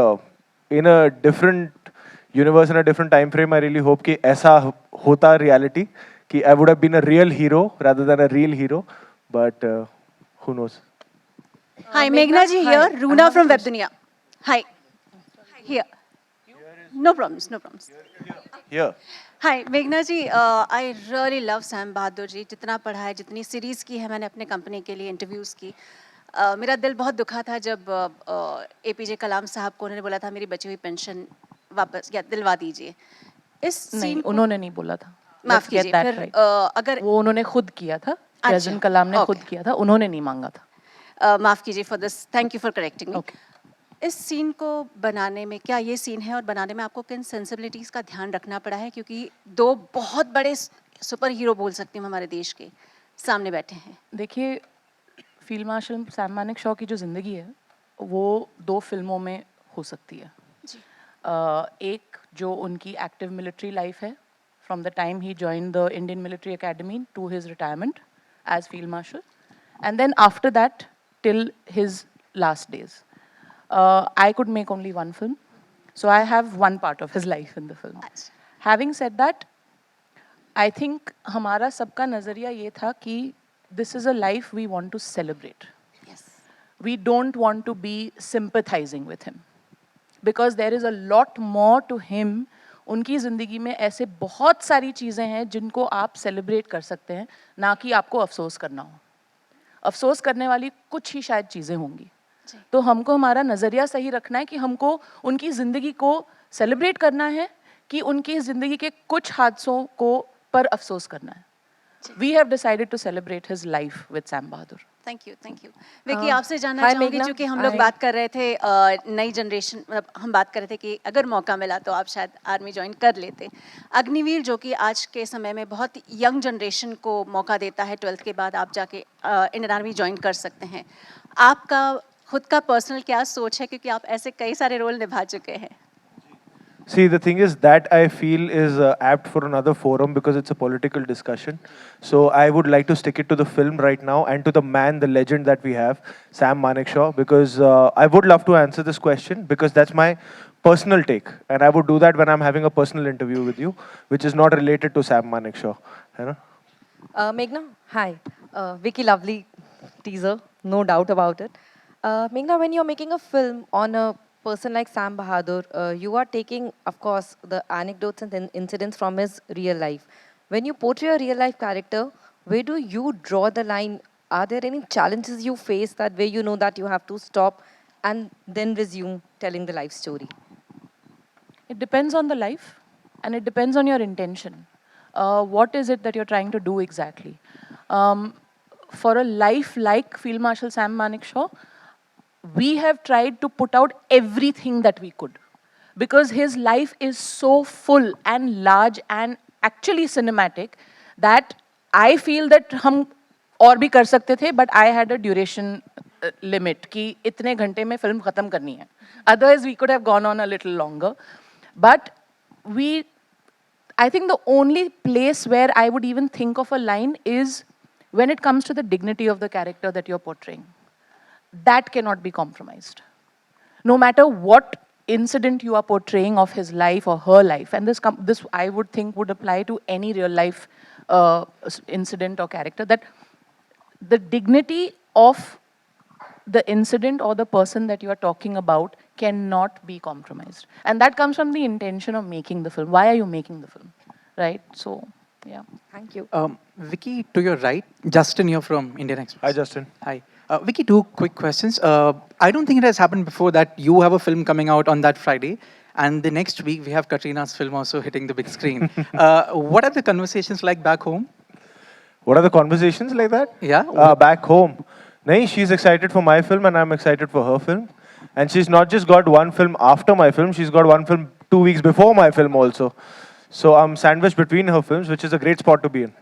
in a different universe, in a different time frame, I really hope कि ऐसा होता रियलिटी, कि I would have been a real hero rather than a real hero. But who knows. Hi, Meghna ji here, Runa from Web Dunia. Hi. Here. No problems, no problems. Here. Hi, Meghna ji, I really love Sam Bahadur ji. जितना पढ़ा है, जितनी series की है मैंने अपने company के लिए, इंटरव्यूज़ की. मेरा दिल बहुत दुखा था जब APJ कलाम साहब को उन्होंने बोला था मेरी बची हुई पेंशन वापस या दिलवा दीजिए. इस सीन उन्होंने नहीं बोला था. माफ़ कीजिए. फिर अगर वो उन्होंने खुद किया था, प्रेसिडेंट कलाम ने खुद किया था, उन्होंने नहीं मांगा था. माफ़ कीजिए for this, thank you for correcting me. इस सीन को बनाने में, क्या ये सीन है और बनाने में आपको किन सेंसिबिलिटीज़ का ध्यान रखना पड़ा है? क्योंकि 2 बहुत बड़े सुपर हीरो बोल सकती हूँ हमारे देश के सामने बैठे हैं. देखिए, फील्ड मार्शल सैम मानेकशॉ की जो ज़िंदगी है वो 2 फिल्मों में हो सकती है. एक जो उनकी एक्टिव मिलिट्री लाइफ है, from the time he join the Indian Military Academy to his retirement as field marshal, and then after that till his last days. I could make only one film, so I have one part of his life in the film. Having said that, I think हमारा सबका नज़रिया ये था कि this is a life we want to celebrate. Yes. We don't want to be sympathizing with him, because there is a lot more to him. उनकी ज़िंदगी में ऐसे बहुत सारी चीज़ें हैं जिनको आप celebrate कर सकते हैं, ना कि आपको अफसोस करना हो. अफसोस करने वाली कुछ ही शायद चीज़ें होंगी. तो हमको हमारा नज़रिया सही रखना है कि हमको उनकी ज़िंदगी को सेलिब्रेट करना है कि उनकी ज़िंदगी के कुछ हादसों को पर अफसोस करना है. we have decided to celebrate his life with Sam Bahadur. Thank you Vicky आपसे जानना Hi, चाहूंगी Meghna. क्योंकि हम लोग Hi. बात कर रहे थे नई जनरेशन मतलब हम बात कर रहे थे कि अगर मौका मिला तो आप शायद आर्मी ज्वाइन कर लेते अग्निवीर जो कि आज के समय में बहुत यंग जनरेशन को मौका देता है 12th के बाद आप जाके इंडियन आर्मी ज्वाइन कर सकते हैं आपका खुद का पर्सनल क्या सोच है क्योंकि आप ऐसे कई सारे रोल निभा चुके हैं See, the thing is that I feel is apt for another forum because it's a political discussion. So I would like to stick it to the film right now and to the man, the legend that we have, Sam Manekshaw, because I would love to answer this question because that's my personal take. And I would do that when I'm having a personal interview with you, which is not related to Sam Manekshaw. You know? Meghna, hi. Vicky, lovely teaser, no doubt about it. Meghna, when you're making a film on a person like Sam Bahadur, you are taking, of course, the anecdotes and incidents from his real life. When you portray a real life character, where do you draw the line? Are there any challenges you face that where you know that you have to stop and then resume telling the life story? It depends on the life and it depends on your intention. What is it that you're trying to do exactly? For a life like Field Marshal Sam Manekshaw, we have tried to put out everything that we could because his life is so full and large and actually cinematic that I feel that हम और भी कर सकते थे but I had a duration limit कि इतने घंटे में film खत्म करनी है. Otherwise we could have gone on a little longer. But I think the only place where I would even think of a line is when it comes to the dignity of the character that you're portraying. That cannot be compromised. No matter what incident you are portraying of his life or her life, and this I would think would apply to any real life incident or character, that the dignity of the incident or the person that you are talking about cannot be compromised. And that comes from the intention of making the film. Why are you making the film? Right? So, yeah. Thank you. Vicky, to your right, Justin here from Indian Express. Hi, Justin. Hi. Vicky, two quick questions. I don't think it has happened before that you have a film coming out on that Friday, and the next week we have Katrina's film also hitting the big screen. What are the conversations like back home? What are the conversations like that? Yeah. Back home. Nahi, she's excited for my film and I'm excited for her film. And she's not just got one film after my film, she's got one film 2 weeks before my film also. So I'm sandwiched between her films, which is a great spot to be in.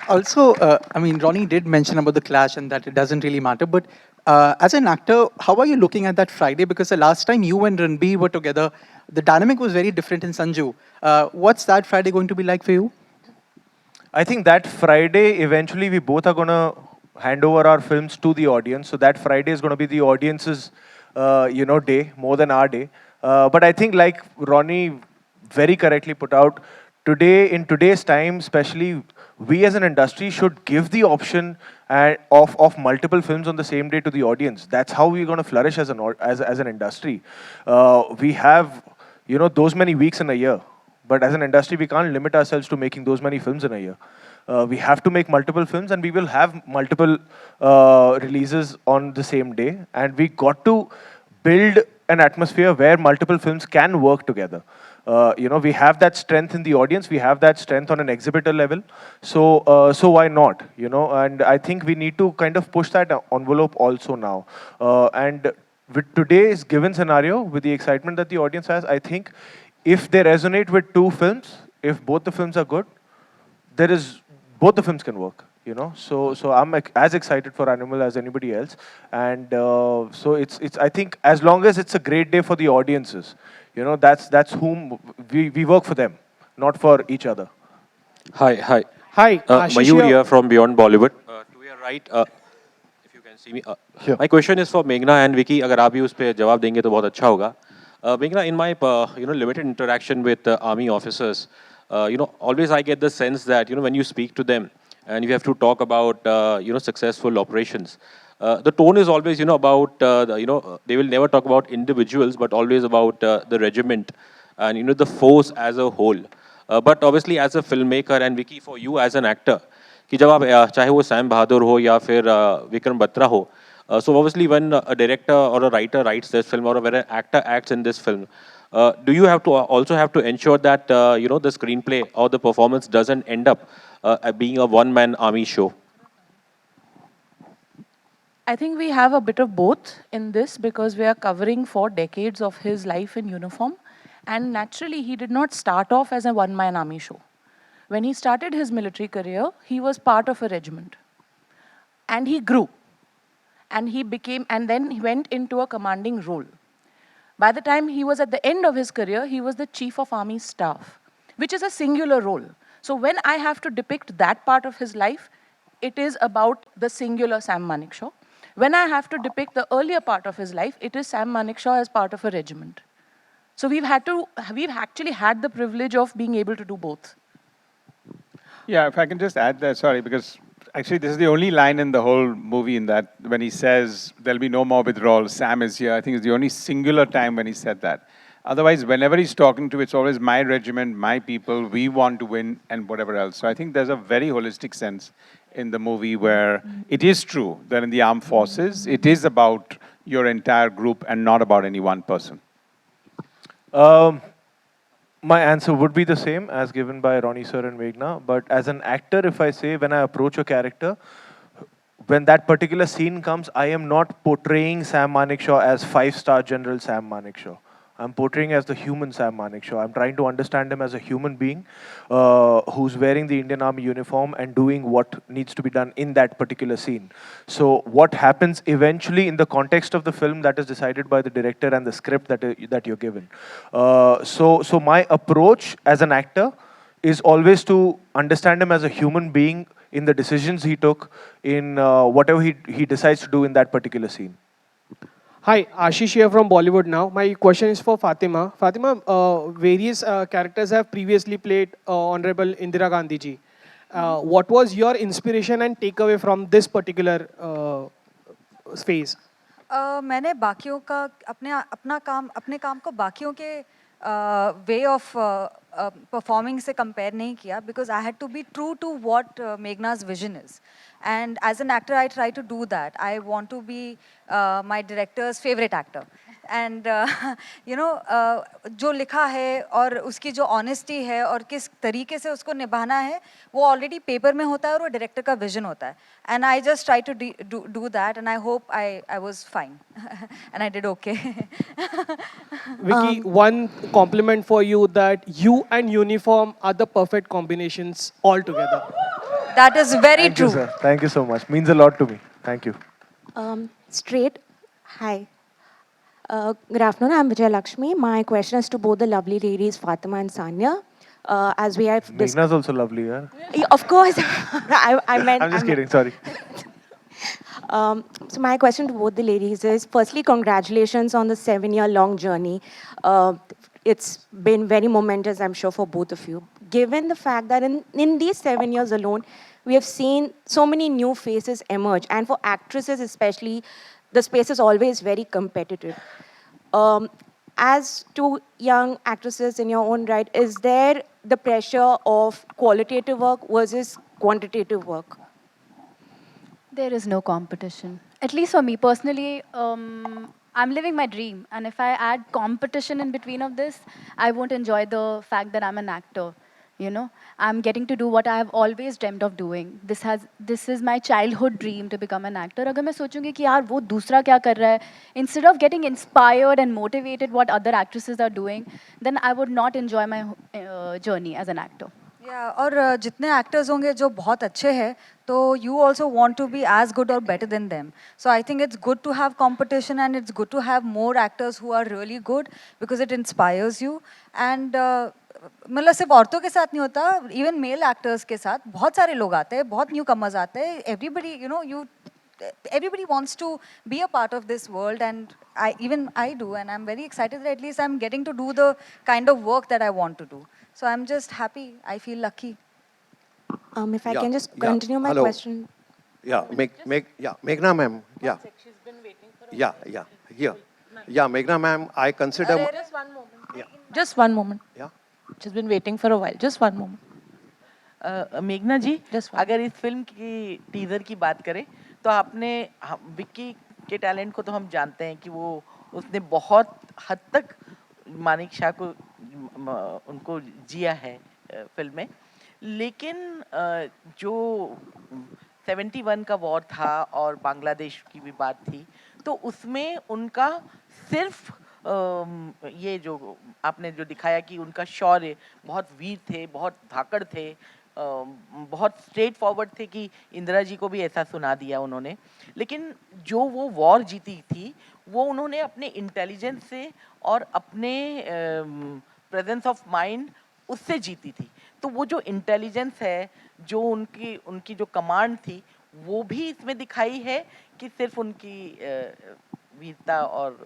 Also, I mean, Ronnie did mention about the clash and that it doesn't really matter. But as an actor, how are you looking at that Friday? Because the last time you and Ranbir were together, the dynamic was very different in Sanju. What's that Friday going to be like for you? I think that Friday, eventually we both are going to hand over our films to the audience. So that Friday is going to be the audience's, day, more than our day. But I think like Ronnie very correctly put out, today, in today's time, especially, we as an industry should give the option of multiple films on the same day to the audience. That's how we're going to flourish as an industry. We have, those many weeks in a year. But as an industry, we can't limit ourselves to making those many films in a year. We have to make multiple films, and we will have multiple releases on the same day. And we got to build an atmosphere where multiple films can work together. We have that strength in the audience. We have that strength on an exhibitor level. So why not? And I think we need to kind of push that envelope also now. And with today's given scenario, with the excitement that the audience has, I think if they resonate with two films, if both the films are good, both the films can work. So I'm as excited for Animal as anybody else, and so it's I think as long as it's a great day for the audiences, that's whom we work for them, not for each other. Hi. Hi, Mayur here from Beyond Bollywood. To your right, if you can see me. Here. My question is for Meghna and Vicky. अगर आप भी उस पे जवाब देंगे तो बहुत अच्छा होगा. Meghna, in my limited interaction with army officers, always I get the sense that when you speak to them and you have to talk about successful operations, the tone is always about they will never talk about individuals but always about the regiment and the force as a whole. But obviously as a filmmaker and Vicky, for you as an actor, कि जब आप चाहे वो Sam बहादुर हो या फिर विक्रम बत्रा हो, so obviously when a director or a writer writes this film or when an actor acts in this film, do you have to also have to ensure that you know, the screenplay or the performance doesn't end up being a one-man army show? I think we have a bit of both in this because we are covering 4 decades of his life in uniform. And naturally, he did not start off as a one-man army show. When he started his military career, he was part of a regiment. And he grew. And then he went into a commanding role. By the time he was at the end of his career, he was the chief of army staff, which is a singular role. So when I have to depict that part of his life, it is about the singular Sam Manekshaw. When I have to depict the earlier part of his life, it is Sam Manekshaw as part of a regiment. So we've actually had the privilege of being able to do both. Yeah, if I can just add that, sorry, because actually this is the only line in the whole movie in that when he says there'll be no more withdrawal, Sam is here. I think it's the only singular time when he said that. Otherwise, whenever he's talking to, it's always my regiment, my people, we want to win, and whatever else. So I think there's a very holistic sense in the movie where it is true that in the armed forces, it is about your entire group and not about any one person. My answer would be the same as given by Ronnie sir and Meghna. But as an actor, if I say when I approach a character, when that particular scene comes, I am not portraying Sam Manekshaw as 5-star General Sam Manekshaw. I'm portraying as the human Sam Manekshaw. I'm trying to understand him as a human being who's wearing the Indian Army uniform and doing what needs to be done in that particular scene. So what happens eventually in the context of the film, that is decided by the director and the script that you're given. So my approach as an actor is always to understand him as a human being in the decisions he took, in whatever he decides to do in that particular scene. Hi, Ashish here from Bollywood now. My question is for Fatima. Fatima, various characters have previously played Honorable Indira Gandhi ji. What was your inspiration and takeaway from this particular phase? मैंने बाकियों का अपने काम को बाकियों के way of performing से compare नहीं किया because I had to be true to what Meghna's vision is. And as an actor, I try to do that. I want to be my director's favorite actor. And you know, जो लिखा है और उसकी जो honesty है और किस तरीके से उसको निभाना है, वो already paper में होता है और वो director का vision होता है. And I just try to do that, and I hope I was fine, and I did okay. Vicky, one compliment for you that you and uniform are the perfect combinations altogether. That is very true. Thank you, sir. Thank you so much. Means a lot to me. Thank you. Straight. Hi. Good afternoon. I'm Vijay Lakshmi. My question is to both the lovely ladies, Fatima and Sanya. As we have Meghna's also lovely, yeah? Of course. I meant... I'm just kidding, sorry. So my question to both the ladies is, firstly, congratulations on the 7-year-long journey. It's been very momentous, I'm sure, for both of you. Given the fact that in these 7 years alone, we have seen so many new faces emerge. And for actresses especially, the space is always very competitive. As two young actresses in your own right, is there the pressure of qualitative work versus quantitative work? There is no competition. At least for me personally, I'm living my dream. And if I add competition in between of this, I won't enjoy the fact that I'm an actor. You know, I'm getting to do what I have always dreamt of doing. This is my childhood dream to become an actor. अगर मैं सोचूंगी कि यार वो दूसरा क्या कर रहा है, instead of getting inspired and motivated what other actresses are doing, then I would not enjoy my journey as an actor. Yeah, और जितने actors होंगे जो बहुत अच्छे हैं, तो you also want to be as good or better than them. So I think it's good to have competition and it's good to have more actors who are really good because it inspires you. And मतलब सिर्फ औरतों के साथ नहीं होता, even male actors के साथ बहुत सारे लोग आते हैं, बहुत newcomers आते हैं. Everybody wants to be a part of this world, and I do, and I'm very excited that at least I'm getting to do the kind of work that I want to do. So I'm just happy. I feel lucky. If I can just continue my question. Yeah, Meghna ma'am. Yeah. She's been waiting for a Yeah. Here. Yeah, Meghna ma'am, I consider. Just one moment. Yeah. Just one moment. Yeah. She's been waiting for a while. Just one moment. मेघना जी, अगर इस film की teaser की बात करें तो आपने विक्की के टैलेंट को तो हम जानते हैं कि वो उसने बहुत हद तक मानिक शाह को उनको जिया है फिल्म में, लेकिन जो 71 का वॉर था और बांग्लादेश की भी बात थी, तो उसमें उनका सिर्फ ये जो आपने जो दिखाया कि उनका शौर्य, बहुत वीर थे, बहुत धाकड़ थे, बहुत स्ट्रेट फॉरवर्ड थे कि इंदिरा जी को भी ऐसा सुना दिया उन्होंने, लेकिन जो वो वॉर जीती थी वो उन्होंने अपने इंटेलिजेंस से और अपने प्रेजेंस ऑफ माइंड उससे जीती थी। तो वो जो इंटेलिजेंस है, जो उनकी उनकी जो कमांड थी, वो भी इसमें दिखाई है कि सिर्फ उनकी वीरता और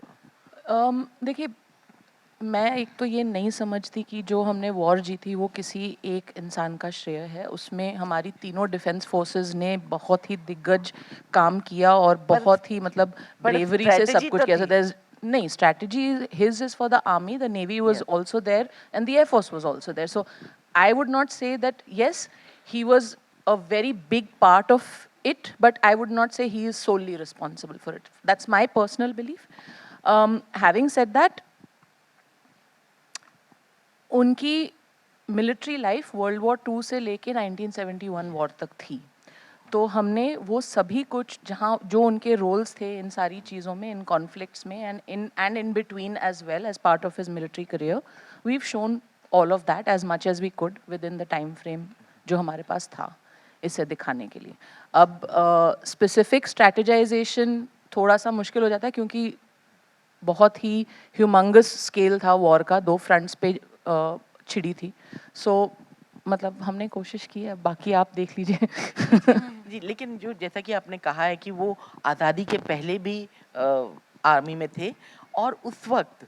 देखिए, मैं एक तो ये नहीं समझती कि जो हमने वॉर जीती वो किसी एक इंसान का श्रेय है। उसमें हमारी तीनों डिफेंस फोर्सेस ने बहुत ही दिग्गज काम किया और बहुत ही मतलब ब्रेवरी से सब कुछ किया। There's नहीं, strategy his is for the army, the navy was also there and the air force was also there. So I would not say that yes, he was a very big part of it, but I would not say he is solely responsible for it. That's my personal belief. Having said that, उनकी military life world war 2 से लेके 1971 war तक थी, तो हमने वो सभी कुछ जहाँ जो उनके रोल्स थे इन सारी चीज़ों में, इन कॉन्फ्लिक्ट्स में and in between as well as part of his military career, we've shown all of that as much as we could within the time frame जो हमारे पास था इसे दिखाने के लिए। अब स्पेसिफिक स्ट्रैटेजाइजेशन थोड़ा सा मुश्किल हो जाता है क्योंकि बहुत ही ह्यूमंगस स्केल था वॉर का, 2 फ्रंट्स पे छिड़ी थी। सो मतलब हमने कोशिश की है, बाकी आप देख लीजिए। जी, लेकिन जो जैसा कि आपने कहा है कि वो आज़ादी के पहले भी आर्मी में थे और उस वक्त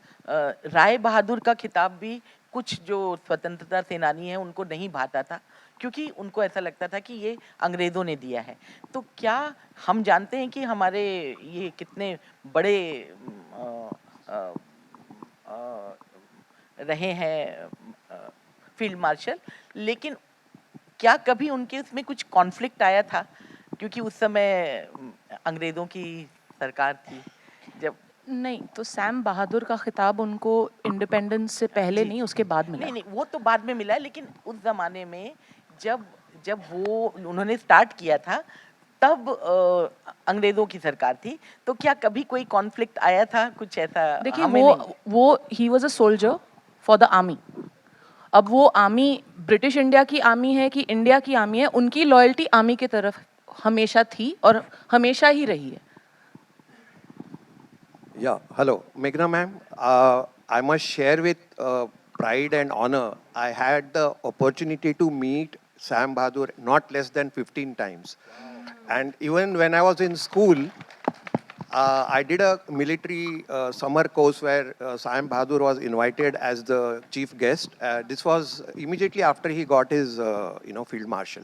राय बहादुर का खिताब भी कुछ जो स्वतंत्रता सेनानी हैं उनको नहीं भाता था, क्योंकि उनको ऐसा लगता था कि ये अंग्रेज़ों ने दिया है। तो क्या हम जानते हैं कि हमारे ये कितने बड़े रहे हैं फील्ड मार्शल, लेकिन क्या कभी उनके उसमें कुछ कॉन्फ्लिक्ट आया था, क्योंकि उस समय अंग्रेज़ों की सरकार थी जब? नहीं, तो सैम बहादुर का खिताब उनको इंडिपेंडेंस से पहले नहीं, उसके बाद मिला। नहीं, वो तो बाद में मिला है, लेकिन उस ज़माने में जब वो उन्होंने स्टार्ट किया था तब अंग्रेज़ों की सरकार थी, तो क्या कभी कोई कॉन्फ्लिक्ट आया था कुछ ऐसा? देखिए, वो he was a soldier for the army. अब वो आर्मी ब्रिटिश इंडिया की आर्मी है कि इंडिया की आर्मी है, उनकी लॉयल्टी आर्मी की तरफ हमेशा थी और हमेशा ही रही है। Yeah, hello, Meghna ma'am. I must share with pride and honor. I had the opportunity to meet Sam Bahadur not less than 15 times. And even when I was in school, I did a military summer course where Sam Bahadur was invited as the chief guest. This was immediately after he got his, field marshal.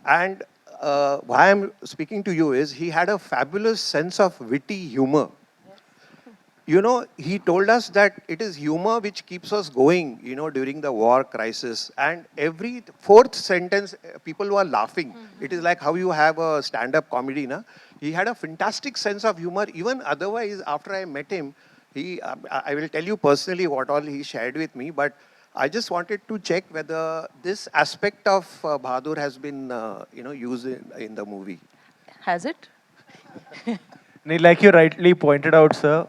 And why I'm speaking to you is he had a fabulous sense of witty humor. You know, he told us that it is humor which keeps us going, during the war crisis. And every 4th sentence, people were laughing. It is like how you have a stand-up comedy, na? He had a fantastic sense of humor. Even otherwise, after I met him, I will tell you personally what all he shared with me, but I just wanted to check whether this aspect of Bahadur has been, used in the movie. Has it? Like you rightly pointed out, sir,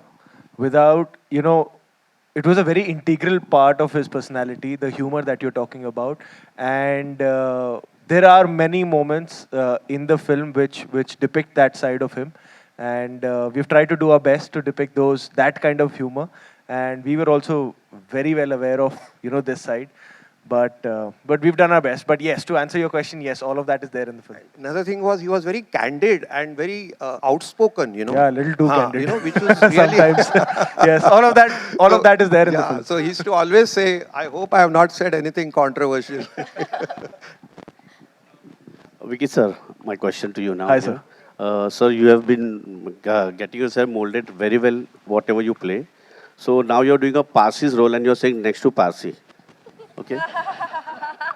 without, it was a very integral part of his personality, the humor that you're talking about. And there are many moments in the film which depict that side of him. And we've tried to do our best to depict that kind of humor. And we were also very well aware of, this side. But we've done our best. But yes, to answer your question, yes, all of that is there in the film. Another thing was he was very candid and very outspoken, Yeah, a little too candid. Which was really sometimes. Yes, all of that is there in the film. So he used to always say, I hope I have not said anything controversial. Vicky sir, my question to you now. Hi, sir. Sir, you have been getting yourself molded very well, whatever you play. So now you're doing a Parsi's role and you're saying next to Parsi. Okay.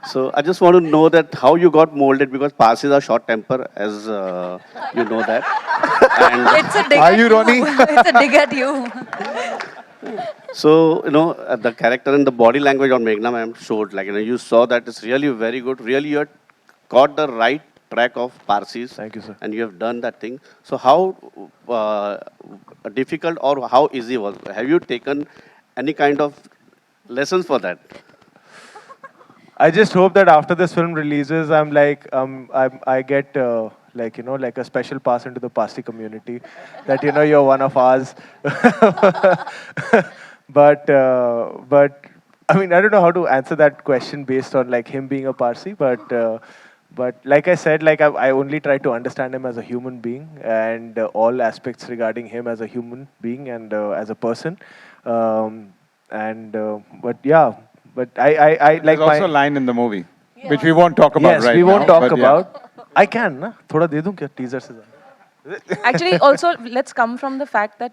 So I just want to know that how you got molded, because Parsis are short temper, as you know that. And it's a dig. Are you Ronnie? It's a dig at you. So, the character and the body language on Meghna ma'am showed, like, you saw that it's really very good. Really, you had got the right track of Parsis. Thank you, sir. And you have done that thing. So how difficult or how easy was? Have you taken any kind of lessons for that? I just hope that after this film releases, I get like a special pass into the Parsi community, that you're one of ours. But I mean, I don't know how to answer that question based on like him being a Parsi, but like I said, like I only try to understand him as a human being, and all aspects regarding him as a human being and as a person. But yeah, but I like There's also a my. line in the movie, which we won't talk about Yes, right we won't now, talk but yeah. about. I can, na? थोड़ा दे दूं क्या teaser से ज़्यादा? Actually, also, let's come from the fact that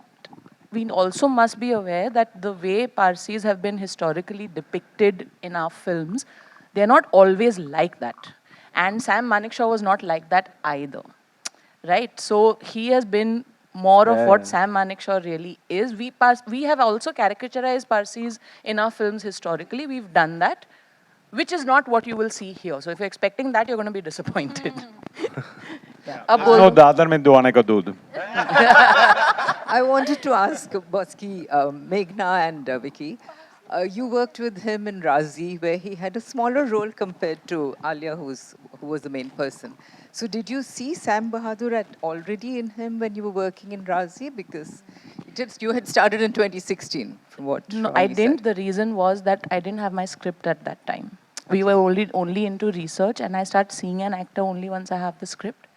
we also must be aware that the way Parsis have been historically depicted in our films, they're not always like that. And Sam Manekshaw was not like that either. Right? So he has been more of what Yeah. Sam Manekshaw really is. We have also caricaturized Parsis in our films historically. We've done that, which is not what you will see here. So if you're expecting that, you're going to be disappointed. अब No बोलो। दादर में दुआने का दूध. I wanted to ask Boski, Meghna and Vicky. You worked with him in Razi, where he had a smaller role compared to Alia, who was the main person. So did you see Sam Bahadur already in him when you were working in Razi? Because you had started in 2016, from what No, Ronnie I didn't. said. The reason was that I didn't have my script at that time. We were only into research, and I start seeing an actor only once I have the script.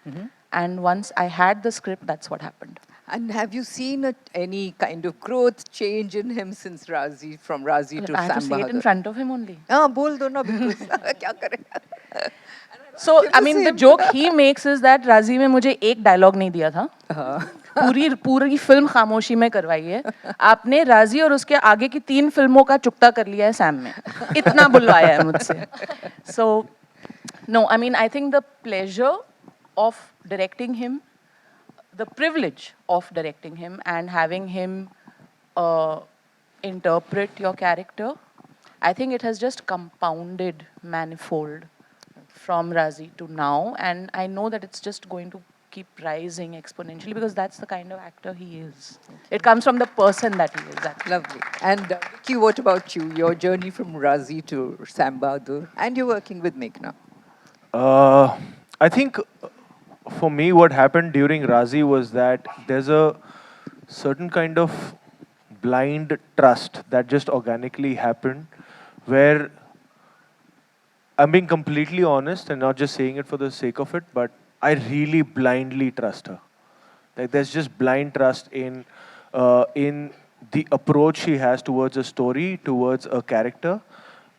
And once I had the script, that's what happened. And have you seen any kind of growth change in him since Razi, from Razi to I have to Sam say it in Bahadur? front of him only. हाँ बोल दो ना because क्या करें? So, Give I the mean, the same. joke he makes is that राजी में मुझे एक डायलॉग नहीं दिया था. पूरी फिल्म खामोशी में करवाई है. आपने राजी और उसके आगे की 3 फिल्मों का चुकता कर लिया है सैम में. इतना बुलवाया है मुझसे. So, no, I mean, I think the pleasure of directing him, the privilege of directing him and having him interpret your character, I think it has just compounded manifold from Razi to now, and I know that it's just going to keep rising exponentially because that's the kind of actor he is. It comes from the person that he is. That's Lovely. And Vicky, what about you? Your journey from Razi to Sam Bahadur, and you're working with Meghna. I think for me, what happened during Razi was that there's a certain kind of blind trust that just organically happened, where I'm being completely honest and not just saying it for the sake of it, but I really blindly trust her. Like there's just blind trust in the approach she has towards a story, towards a character.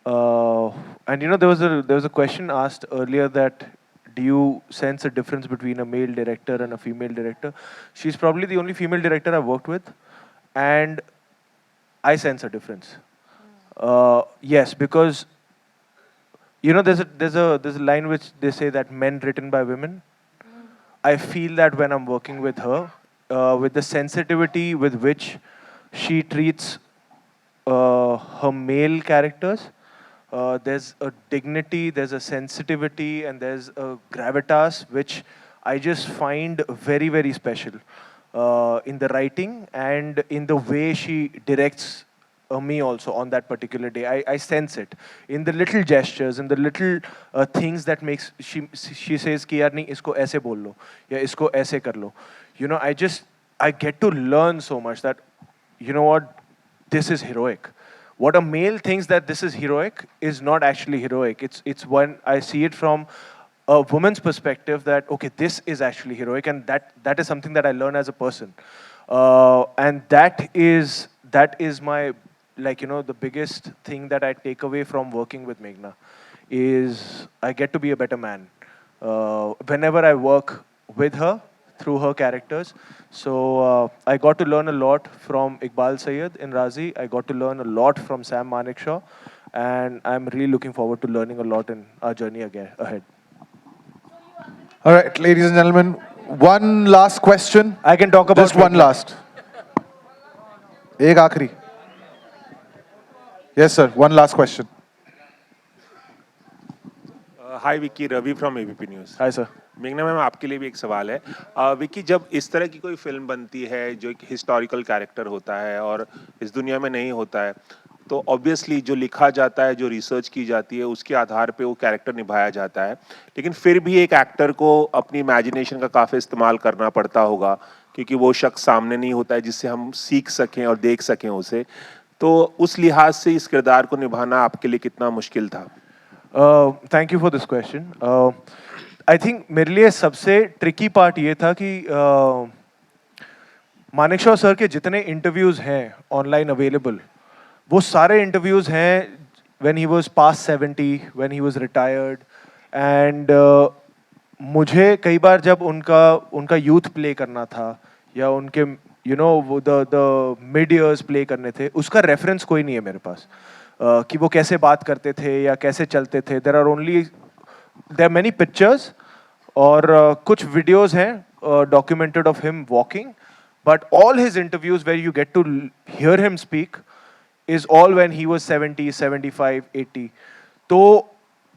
And there was a question asked earlier that do you sense a difference between a male director and a female director? She's probably the only female director I've worked with, and I sense a difference. Yes, because there's a line which they say that men written by women. I feel that when I'm working with her, with the sensitivity with which she treats her male characters, there's a dignity, there's a sensitivity, and there's a gravitas which I just find very, very special in the writing and in the way she directs me also on that particular day. I sense it in the little gestures, in the little things that makes she says कि यार नहीं इसको ऐसे बोल लो या इसको ऐसे कर लो. I get to learn so much that what, this is heroic. What a male thinks that this is heroic is not actually heroic. It's when I see it from a woman's perspective that okay, this is actually heroic, and that is something that I learn as a person, and that is my the biggest thing that I take away from working with Meghna is I get to be a better man whenever I work with her through her characters. So I got to learn a lot from Iqbal Syed in Razi. I got to learn a lot from Sam Manekshaw, and I'm really looking forward to learning a lot in our journey ahead. All right, ladies and gentlemen, one last question. I can talk about just one Meghna. last. एक आखिरी. Yes, sir. One last question. Hi Vicky, Ravi from ABP news. Hi sir. मेघना ma'am, आपके लिए भी एक सवाल है। विक्की, जब इस तरह की कोई फिल्म बनती है जो एक हिस्टोरिकल कैरेक्टर होता है और इस दुनिया में नहीं होता है, तो ऑब्वियसली जो लिखा जाता है, जो रिसर्च की जाती है, उसके आधार पे वो कैरेक्टर निभाया जाता है। लेकिन फिर भी एक एक्टर को अपनी इमेजिनेशन का काफ़ी इस्तेमाल करना पड़ता होगा, क्योंकि वो शख्स सामने नहीं होता है जिससे हम सीख सकें और देख सकें उसे। तो उस लिहाज से इस किरदार को निभाना आपके लिए कितना मुश्किल था? Thank you for this question. I think मेरे लिए सबसे ट्रिकी पार्ट ये था कि मानेकशॉ सर के जितने इंटरव्यूज़ हैं ऑनलाइन अवेलेबल, वो सारे इंटरव्यूज़ हैं when he was past 70, when he was retired. And मुझे कई बार जब उनका यूथ प्ले करना था या उनके वो द मिड ईयर्स प्ले करने थे, उसका रेफरेंस कोई नहीं है मेरे पास। कि वो कैसे बात करते थे या कैसे चलते थे। देर आर मैनी पिक्चर्स और कुछ वीडियोस हैं documented of him walking, but all his interviews where you get to hear him speak is all when he was 70, 75, 80। तो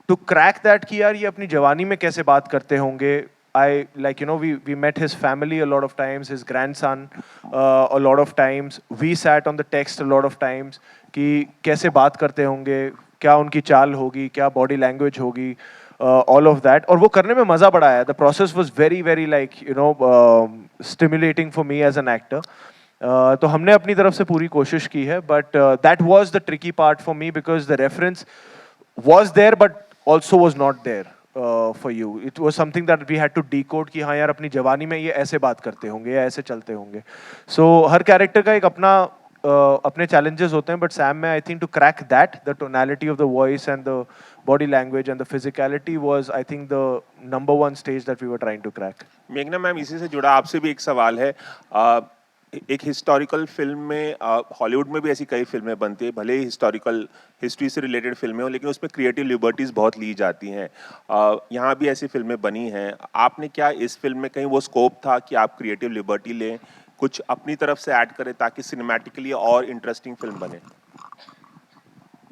टू क्रैक दैट कि यार ये अपनी जवानी में कैसे बात करते होंगे, we met his family a lot of times, his grandson a lot of times, we sat on the text a lot of times कि कैसे बात करते होंगे, क्या उनकी चाल होगी, क्या बॉडी लैंग्वेज होगी, all of that। और वो करने में मज़ा बड़ा आया। The process was very very stimulating for me as an actor। तो हमने अपनी तरफ से पूरी कोशिश की है, but that was the tricky part for me because the reference was there but also was not there for you। It was something that we had to decode कि हाँ यार अपनी जवानी में ये ऐसे बात करते होंगे या ऐसे चलते होंगे। So हर कैरेक्टर का एक अपने challenges होते हैं, but Sam में I think to crack that, the tonality of the voice and the body language and the physicality was I think the number one stage that we were trying to crack। मेघना ma'am, इसी से जुड़ा आपसे भी एक सवाल है। एक हिस्टोरिकल फिल्म में, हॉलीवुड में भी ऐसी कई फिल्में बनती है, भले ही हिस्टोरिकल हिस्ट्री से रिलेटेड फिल्में हो, लेकिन उसमें क्रिएटिव लिबर्टीज़ बहुत ली जाती हैं। यहाँ भी ऐसी फिल्में बनी हैं। आपने क्या इस फिल्म में कहीं वो स्कोप था कि आप क्रिएटिव लिबर्टी लें, कुछ अपनी तरफ से ऐड करें ताकि सिनेमैटिकली और इंटरेस्टिंग फिल्म बने?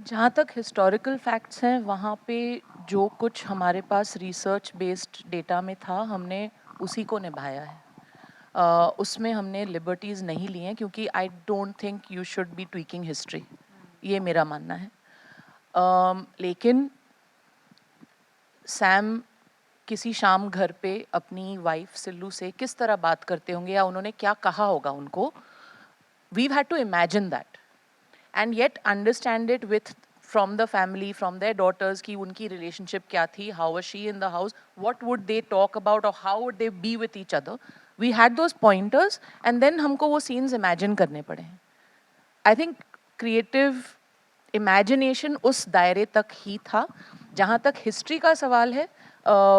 जहाँ तक हिस्टोरिकल फैक्ट्स हैं, वहाँ पे जो कुछ हमारे पास रिसर्च बेस्ड डेटा में था, हमने उसी को निभाया है। उसमें हमने लिबर्टीज़ नहीं ली हैं, क्योंकि I don't think you should be tweaking history, ये मेरा मानना है। लेकिन सैम किसी शाम घर पे अपनी वाइफ सिल्लू से किस तरह बात करते होंगे या उन्होंने क्या कहा होगा उनको, we had to imagine that and yet understand it with from the family, from their daughters, की उनकी रिलेशनशिप क्या थी, how was she in the house, what would they talk about और how would they be with each other. We had those pointers and then हमको वो scenes imagine करने पड़े हैं। आई थिंक क्रिएटिव इमेजिनेशन उस दायरे तक ही था। जहाँ तक हिस्ट्री का सवाल है,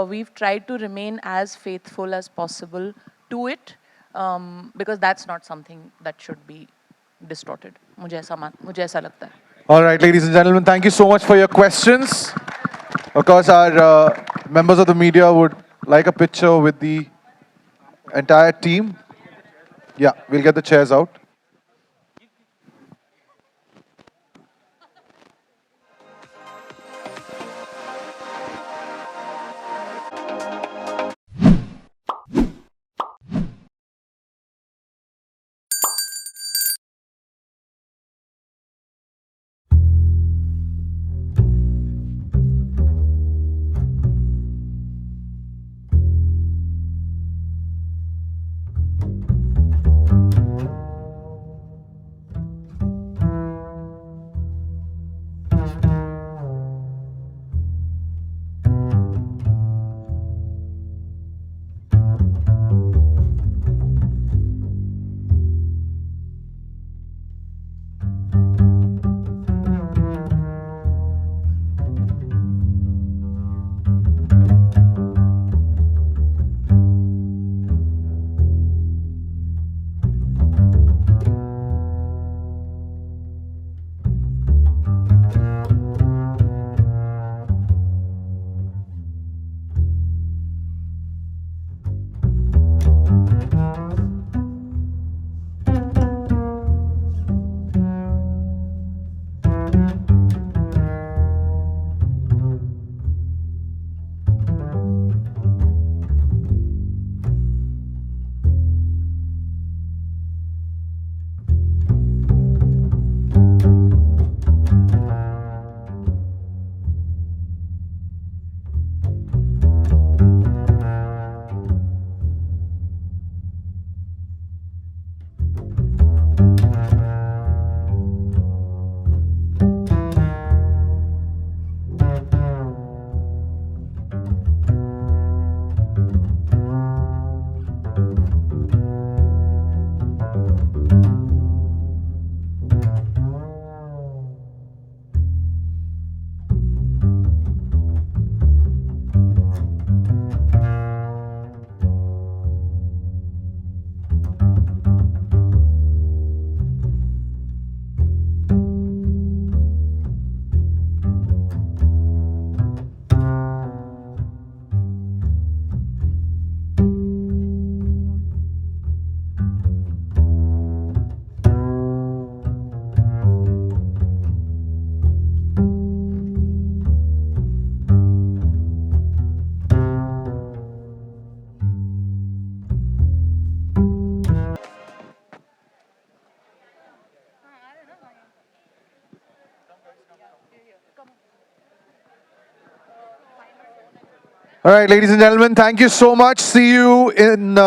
we've tried to remain as faithful as possible to it, because that's not something that should be distorted. मुझे ऐसा लगता है। All right, ladies and gentlemen, thank you so much for your questions. Of course, our members of the media would like a picture with the entire team. Yeah, we'll get the chairs out. All right, ladies and gentlemen, thank you so much. See you in